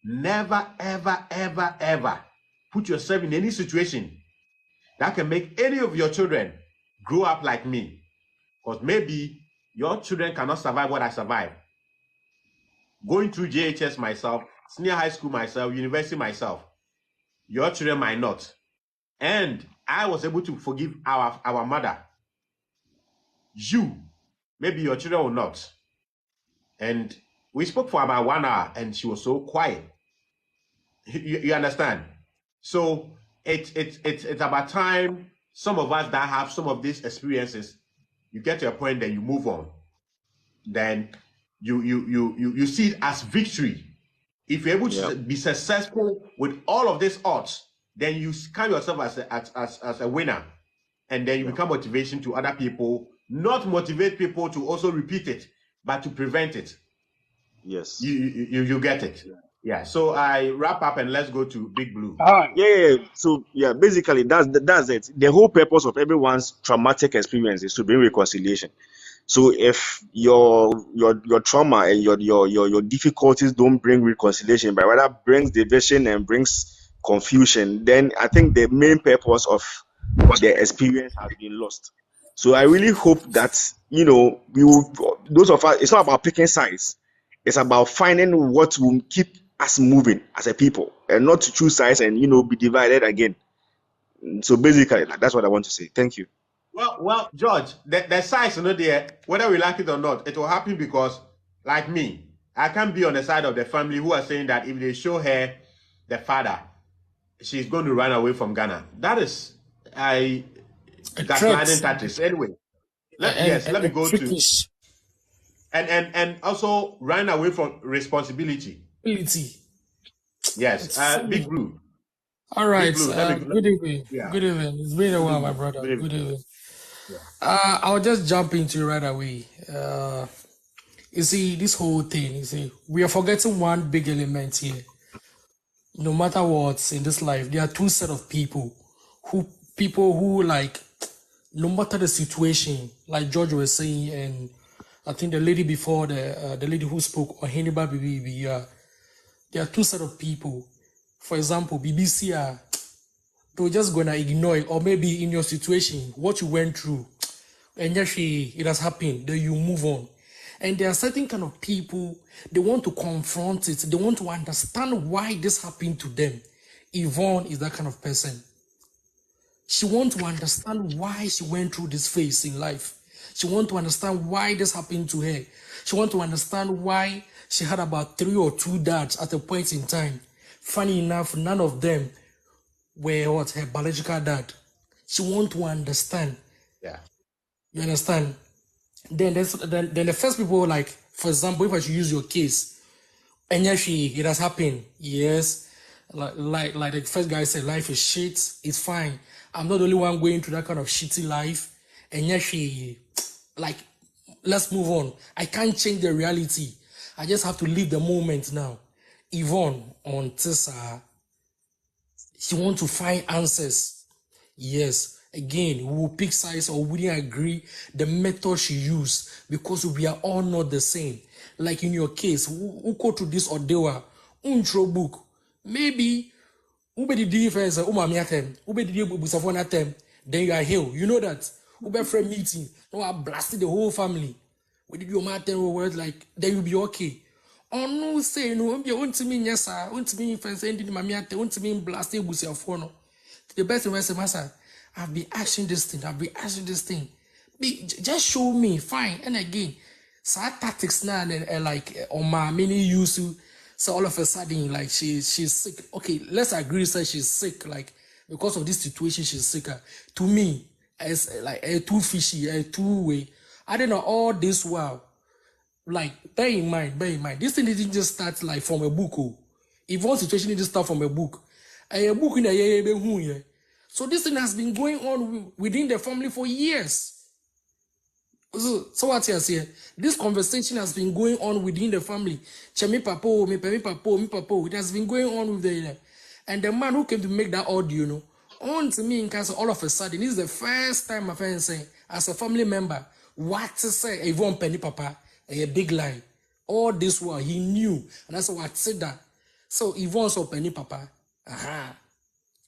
never, ever, ever, ever put yourself in any situation that can make any of your children grow up like me. Because maybe your children cannot survive what I survived. Going through JHS myself, senior high school myself, university myself. Your children might not. And I was able to forgive our mother. You, maybe your children will not. And we spoke for about 1 hour and she was so quiet. You understand? So it's about time some of us that have some of these experiences, you get to a point that you move on. Then you see it as victory. If you're able to be successful with all of these odds, then you count yourself as a winner. And then you become motivation to other people, not motivate people to also repeat it, but to prevent it. Yes. You get it. Yeah. So I wrap up and let's go to Big Blue. So basically that's it. The whole purpose of everyone's traumatic experience is to bring reconciliation. So if your trauma and your difficulties don't bring reconciliation, but rather brings division and brings confusion, then I think the main purpose of the experience has been lost. So I really hope that those of us, it's not about picking sides. It's about finding what will keep us moving as a people, and not to choose sides and be divided again. So basically, that's what I want to say. Thank you. Well, George, the size is not there. Whether we like it or not, it will happen because, like me, I can't be on the side of the family who are saying that if they show her the father, she's going to run away from Ghana. That is gaslighting tactics. Anyway, Let me go to trickish and also run away from responsibility. ability. Yes. It's funny. Big Blue. All Big right. Blue. Let me Good evening. yeah. Good evening. It's been a while, Big my Blue. brother. Good evening. Good evening. Yeah. I'll just jump into it right away. You see, this whole thing, you see, we are forgetting one big element here. No matter what in this life, there are two set of people who like, no matter the situation, like George was saying, and I think the lady before the lady who spoke, or Hannibal Bibi, there are two set of people. For example, BBC, they're just gonna ignore it, or maybe in your situation, what you went through, and yes, it has happened, then you move on. And there are certain kind of people, they want to confront it, they want to understand why this happened to them. Yvonne is that kind of person. She wants to understand why she went through this phase in life. She wants to understand why this happened to her. She wants to understand why she had about 3 or 2 dads at a point in time. Funny enough, none of them were what her biological dad. She wants to understand. Yeah. You understand? Then the first people, like, for example, if I should use your case, and yes, it has happened. Yes. Like the first guy said, life is shit. It's fine. I'm not the only one going through that kind of shitty life. And yes, like, let's move on. I can't change the reality. I just have to live the moment now. Yvonne on Tessa, she wants to find answers. Yes, again, we will pick sides or we didn't agree the method she used because we are all not the same. Like in your case, who go to this ordeal, intro book, maybe who be the defense, who be the busafon atem, then you are healed. You know that. Who be friend meeting, no, I blasted the whole family. We did your matter words like then you'll be okay. Oh no, say no, be want to mean yes, sir, want to mean friends, ending mamiate, want to mean blasted busafon. The best way say, Master, I've been asking this thing, just show me, fine. And again, so tactics now and like on my mini used to, so all of a sudden, like she's sick. Okay, let's agree that she's sick, like because of this situation, she's sicker. To me, it's like a too fishy, a two way. I don't know all this while. Like, bear in mind, this thing didn't just start like from a book. Oh. If one situation didn't start from a book, a book in a so this thing has been going on within the family for years. So what you say? This conversation has been going on within the family. Chemi papo, me papo. It has been going on with the and the man who came to make that audio, you know, on to me in case all of a sudden, this is the first time my friend saying, as a family member, what to say, Yvonne Penny Papa, a big lie. All this while he knew, and that's what I said that. So Yvonne saw Penny Papa. Aha.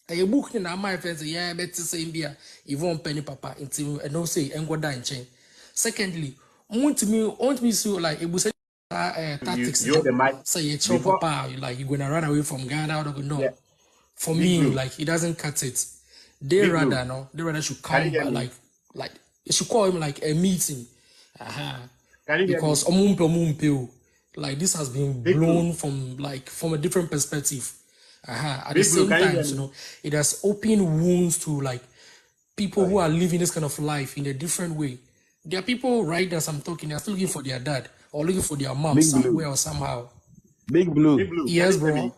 A book in my friends, yeah, better say India, Yvonne Penny Papa, until and no say and go down chain. Secondly, want me so like it was tactics. You're the mic Say you chop before. papa, like you're gonna run away from Ghana or Yeah. no. For Big me, Blue. like he doesn't cut it. They Big rather Blue. they rather should Can you come hear back, me? like they should call him like a meeting. Can you hear me? Because like this has been Big Blue. blown from a different perspective. At the Big Blue, same can you time, hear you me? know, it has opened wounds to like people who are living this kind of life in a different way. There are people right as I'm talking, they're still looking for their dad or looking for their mom Big Blue. somewhere or somehow. Big Blue. Big Blue, can Yes, you hear me?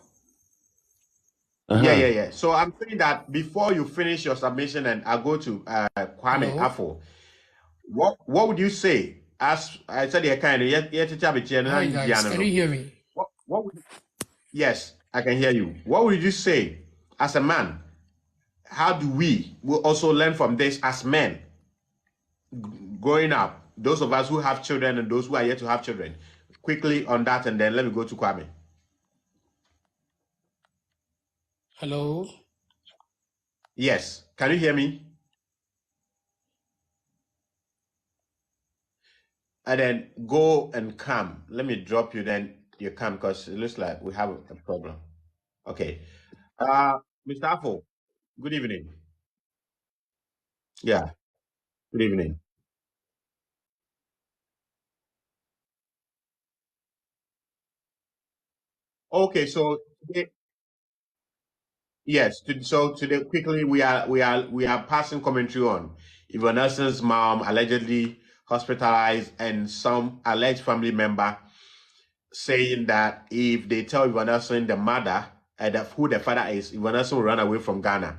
bro. Yeah. So I'm saying that before you finish your submission and I go to Kwame Hello. Afo, what would you say? As I said, you kind of Hi guys, can you hear me? what would yes, I can hear you. What would you say as a man? How do we will also learn from this as men growing up? Those of us who have children and those who are yet to have children. Quickly on that, and then let me go to Kwame. Hello. Yes, can you hear me? And then go and come. Let me drop you, then you come because it looks like we have a problem. Okay. Mr. Afo, good evening. Yeah, good evening. Okay, so today, yes, so today quickly we are passing commentary on. Yvonne Nelson's mom allegedly hospitalized, and some alleged family member saying that if they tell Yvonne Nelson the mother and who the father is, Yvonne Nelson will run away from Ghana.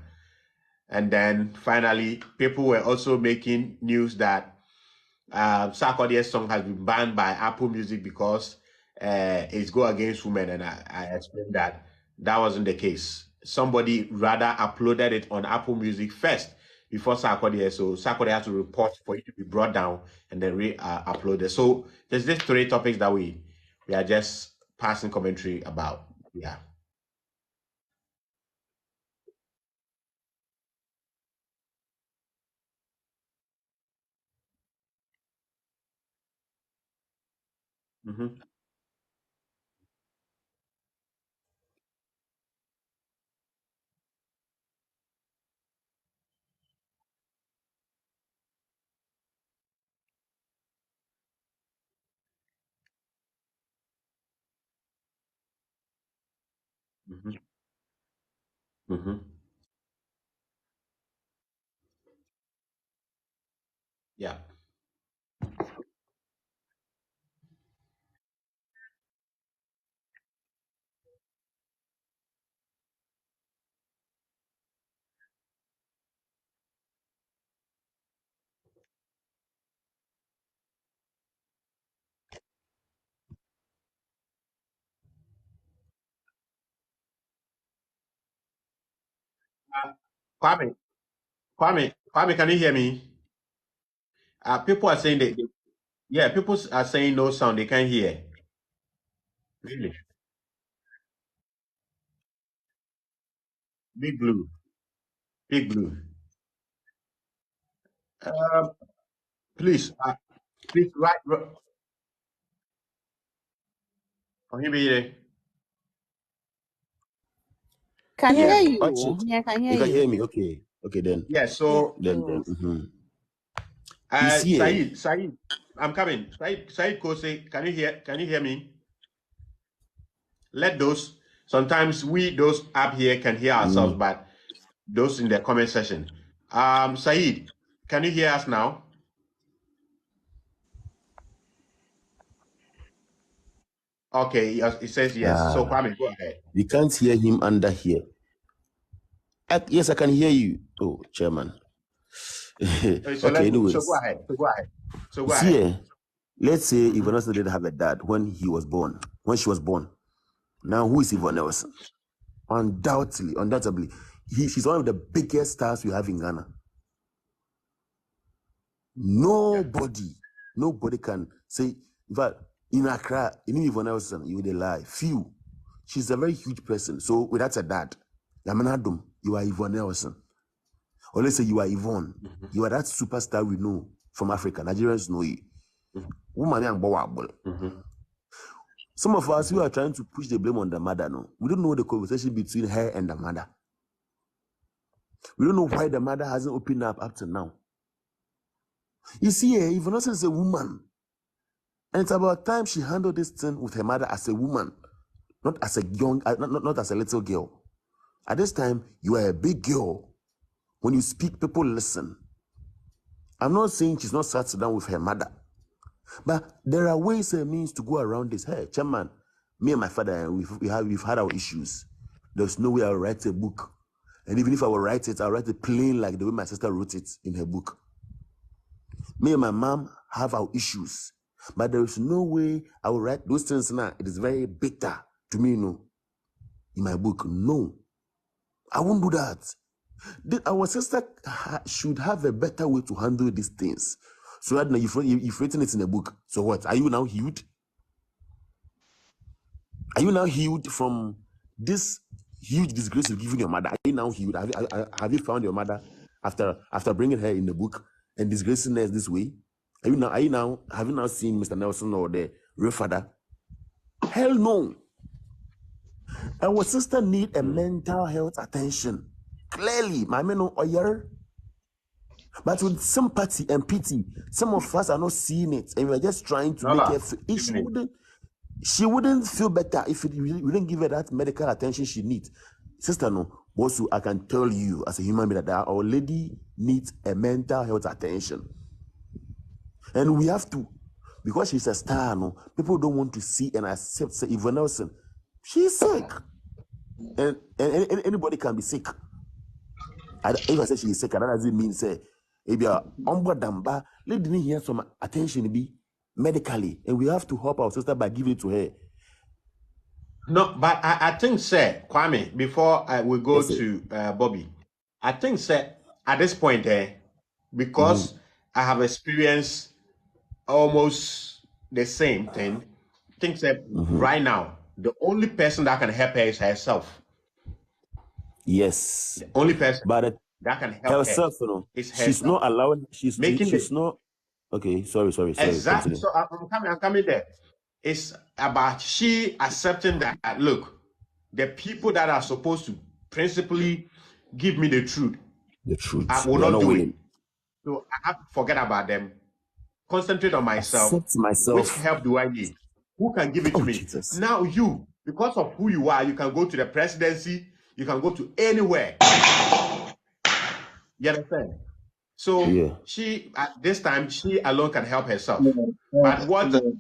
And then finally, people were also making news that Sarkodie's song has been banned by Apple Music because it's go against women. And I explained that wasn't the case. Somebody rather uploaded it on Apple Music first before Sarkodie. So Sarkodie had to report for it to be brought down and then re-uploaded. So there's these three topics that we are just passing commentary about. Yeah. Mm-hmm. Mm-hmm. Mm-hmm. Yeah. Kwame, Kwame, can you hear me? People are saying that, yeah, people are saying no sound, they can't hear. Really? Big Blue, Big Blue. Uh, please, please, can you be there? Can Yeah, hear watch you. it. Yeah, can hear You can you. hear me. Okay. Okay, then. Yeah, Yeah, so, Then. yes. You see, Said, I'm coming. Said Kose, can you hear me? Let those, sometimes those up here can hear ourselves, mm, but those in the comment section. Said, can you hear us now? Okay, yes, it says yes. So, ah, Kwame, go ahead. we can't hear him under here. Yes, I can hear you. Oh, chairman. So Okay, so go anyways. ahead. So go ahead. So You go see, ahead. let's say Yvonne Mm-hmm. Nelson didn't have a dad when she was born. Now, who is Yvonne Nelson? Undoubtedly, she's one of the biggest stars we have in Ghana. Yeah. Nobody can say, in fact, in Accra, in Yvonne Nelson, you would lie. Few. She's a very huge person. So, without a dad, Yamanadum, you are Yvonne Nelson. Or let's say you are Yvonne. Mm-hmm. You are that superstar we know from Africa. Nigerians know you. Woman young boy. Mm-hmm. Some of us who Mm-hmm. are trying to push the blame on the mother, no. We don't know the conversation between her and the mother. We don't know why the mother hasn't opened up to now. You see, Yvonne Nelson is a woman. And it's about time she handled this thing with her mother as a woman, not as a young, not as a little girl. At this time, you are a big girl. When you speak, people listen. I'm not saying she's not sat down with her mother, but there are ways and means to go around this. Hey, chairman, me and my father, we've had our issues. There's no way I'll write a book. And even if I will write it, I'll write it plain like the way my sister wrote it in her book. Me and my mom have our issues. But there is no way I will write those things now. It is very bitter to me, no. In my book, no. I won't do that. Our sister should have a better way to handle these things. So that now you've written it in a book. So what? Are you now healed? Are you now healed from this huge disgrace you've given your mother? Are you now healed? Have you found your mother after bringing her in the book and disgracing her this way? Have you now seen Mr. Nelson or the real father? Hell no. Our sister need a mental health attention. Clearly, my men know oyer. But with sympathy and pity, some of us are not seeing it, and we're just trying to make her Nola, feel. good evening. She wouldn't feel better if we didn't give her that medical attention she needs. Sister, no, Also, I can tell you as a human being that our lady needs a mental health attention. And we have to, because she's a star, no, people don't want to see and accept say Yvonne Nelson. She's sick. And anybody can be sick. If I say she's sick, that doesn't mean say if you are damba, let me hear some attention be medically. And we have to help our sister by giving it to her. No, but I think, sir, Kwame, before we go Yes, sir. to Bobby, I think, sir, at this point, because I have experienced almost the same thing, I think, sir, right now, the only person that can help her is herself. Yes. The only person But that can help her herself, you know, is she's herself. not allowing, she's Making the not, okay, sorry, exactly. continue. So I'm coming there. It's about she accepting that, look, the people that are supposed to principally give me the truth, The truth. I will They are not not do willing. it. So I have to forget about them, concentrate on myself. Accept Which myself. help do I need? Who can give it to Oh, me? Jesus. Now you, because of who you are, you can go to the presidency, you can go to anywhere. You understand? So Yeah. she, at this time, she alone can help herself. No, But what the,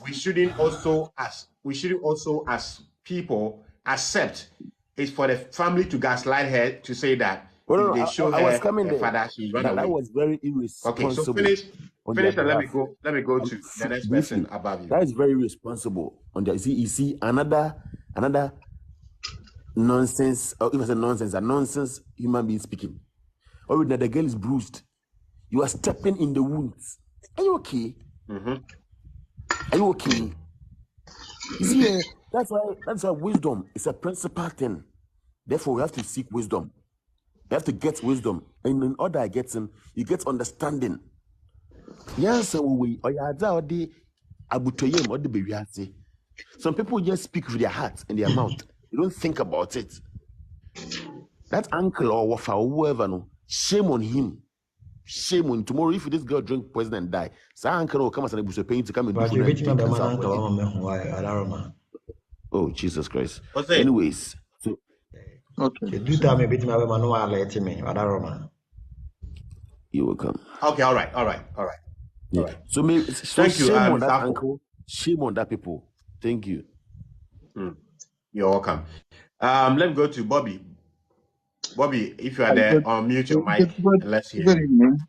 we shouldn't also as people accept is for the family to gaslight her to say that Well, if no, they show I was her coming her there. father, she run That away. was very Okay, so irresponsible finish on their and let behalf. me go to the next person Briefly, above you. that is very irresponsible on their. You see another nonsense. Or if I say nonsense, a nonsense human being speaking. Or that the girl is bruised. You are stepping in the wounds. Are you okay? Mm-hmm. Are you okay? You see, that's why wisdom is a principal thing. Therefore, we have to seek wisdom. You have to get wisdom. And in order to get him, you get understanding. Yes, we or the abutoyem or the baby. Some people just speak with their heart and their mouth. They don't think about it. That uncle or wafa or whoever, no, shame on him. Shame on tomorrow. If this girl drink poison and die, so uncle will come as an abuso pain to come and do But for you and bet me take about cancer my of uncle, body. I'm a Alarma. Oh, Jesus Christ. What's it? Anyways, so okay. You do tell me, bet me about Manuel, let me, Alarma. you will come. Okay, all right. Yeah. All right. So maybe so Thank you, shame on that Safo. uncle, shame on that people. Thank you. You're welcome. Let me go to Bobby. Bobby, if you are Hi, there, unmute your mic and let's hear good you. evening,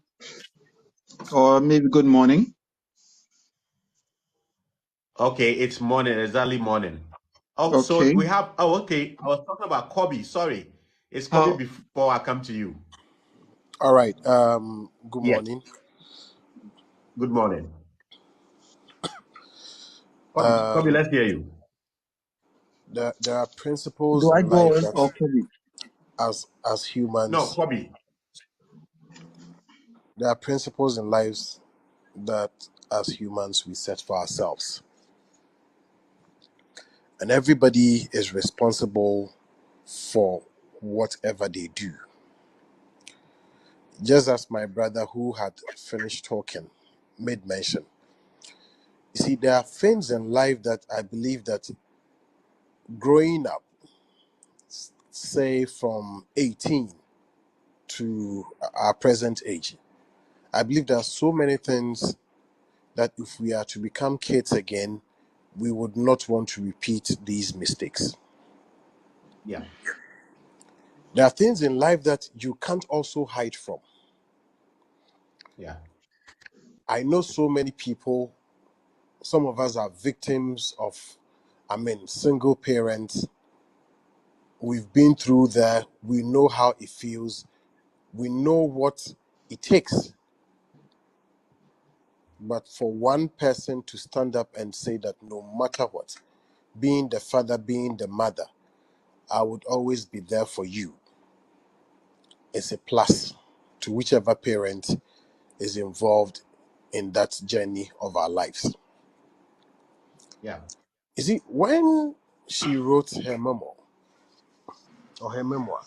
or maybe good morning. Okay, it's morning, exactly morning. Oh, so Okay. we have, okay. I was talking about Kobe. Sorry. It's Kobe How? before I come to you. All right. Good Yes. morning. Good morning. Kobe, Um, let's hear you. there are principles Do I in go life in that, or Kobe? as No, humans, Kobe. there are principles in lives that, as humans, we set for ourselves, and everybody is responsible for whatever they do. Just as my brother, who had finished talking, made mention. You see, there are things in life that I believe that growing up, say from 18 to our present age, I believe there are so many things that if we are to become kids again, we would not want to repeat these mistakes. Yeah. There are things in life that you can't also hide from. Yeah. I know so many people, some of us are victims of, single parents. We've been through that. We know how it feels. We know what it takes. But for one person to stand up and say that no matter what, being the father, being the mother, I would always be there for you, is a plus to whichever parent is involved in that journey of our lives. Yeah. You see, when she wrote her memoir or her memoir,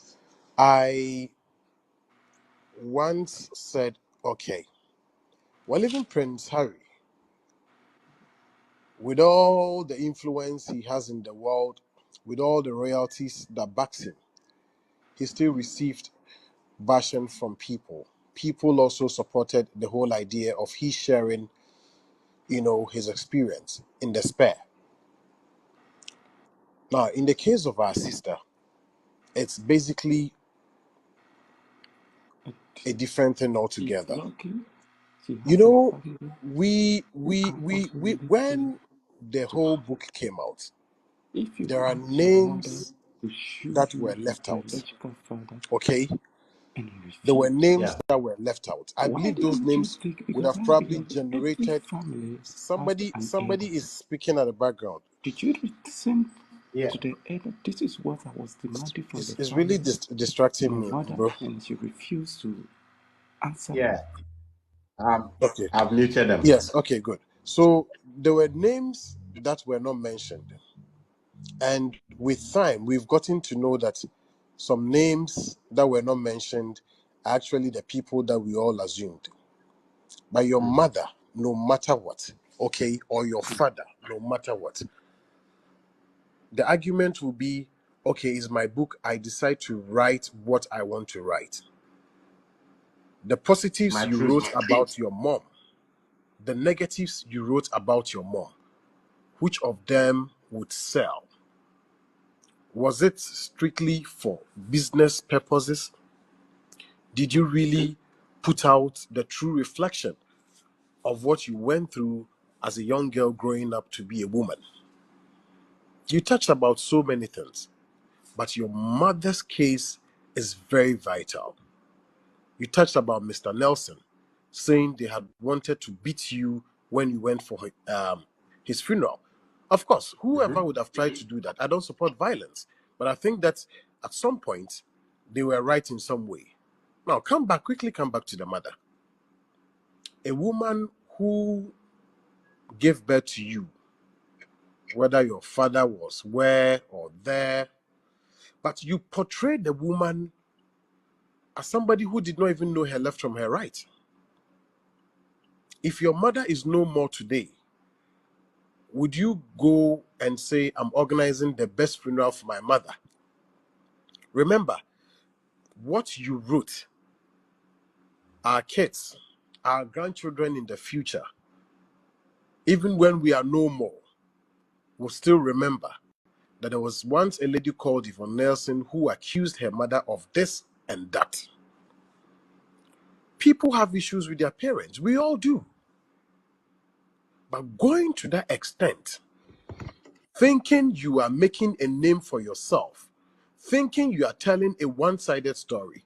I once said, okay, well, even Prince Harry, with all the influence he has in the world, with all the royalties that backs him, he still received bashing from people. People also supported the whole idea of he sharing, his experience in despair. Now, in the case of our sister, it's basically a different thing She's altogether. lucky. She You has a know, family who can also we relate when the to whole her. book came out, If you there are want your mother names to show that you were your left out. biological father Okay, and you there were refuse, names Yeah. that were left out. I why believe those didn't you names take? would Because have I probably believe every generated family has somebody. an Somebody elder. is speaking at the background. Did you listen Yeah. to the elder? This is what I was It's, demanding from it's, the it's really family, distracting my me, mother, bro. and she refused to answer me. Yeah. Um, Okay. I've muted them. Yes. Okay. Good. So there were names that were not mentioned, and with time, we've gotten to know that some names that were not mentioned are actually the people that we all assumed. But your mother, no matter what, okay, or your father, no matter what, the argument will be, okay, it's my book. I decide to write what I want to write. The positives My you truth. wrote about your mom, the negatives you wrote about your mom, which of them would sell? Was it strictly for business purposes? Did you really put out the true reflection of what you went through as a young girl growing up to be a woman? You touched about so many things, but your mother's case is very vital. You touched about Mr. Nelson saying they had wanted to beat you when you went for his funeral. Of course, whoever would have tried to do that, I don't support violence, but I think that at some point they were right in some way. Now, quickly come back to the mother. A woman who gave birth to you, whether your father was where or there, but you portrayed the woman as somebody who did not even know her left from her right. If your mother is no more today, would you go and say, I'm organizing the best funeral for my mother? Remember, what you wrote, our kids, our grandchildren in the future, even when we are no more, will still remember that there was once a lady called Yvonne Nelson who accused her mother of this and that. People have issues with their parents. We all do. But going to that extent, thinking you are making a name for yourself, thinking you are telling a one-sided story.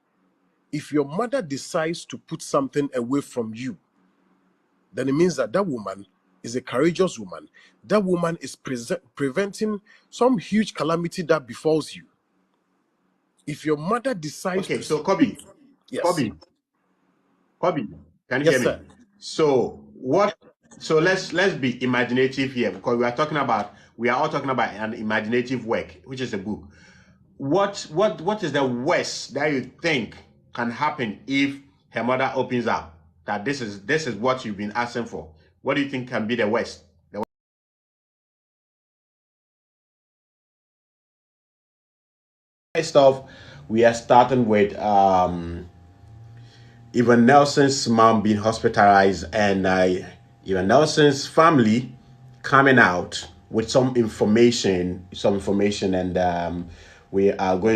If your mother decides to put something away from you, then it means that that woman is a courageous woman. That woman is preventing some huge calamity that befalls you. If your mother decides Okay, to so speak, yes, Kobe, can you yes, hear sir. me? So what? So let's be imaginative here because we are all talking about an imaginative work, which is a book. What is the worst that you think can happen if her mother opens up that this is what you've been asking for? What do you think can be the worst? First off, we are starting with Yvonne Nelson's mom being hospitalized and Yvonne Nelson's family coming out with some information, and we are going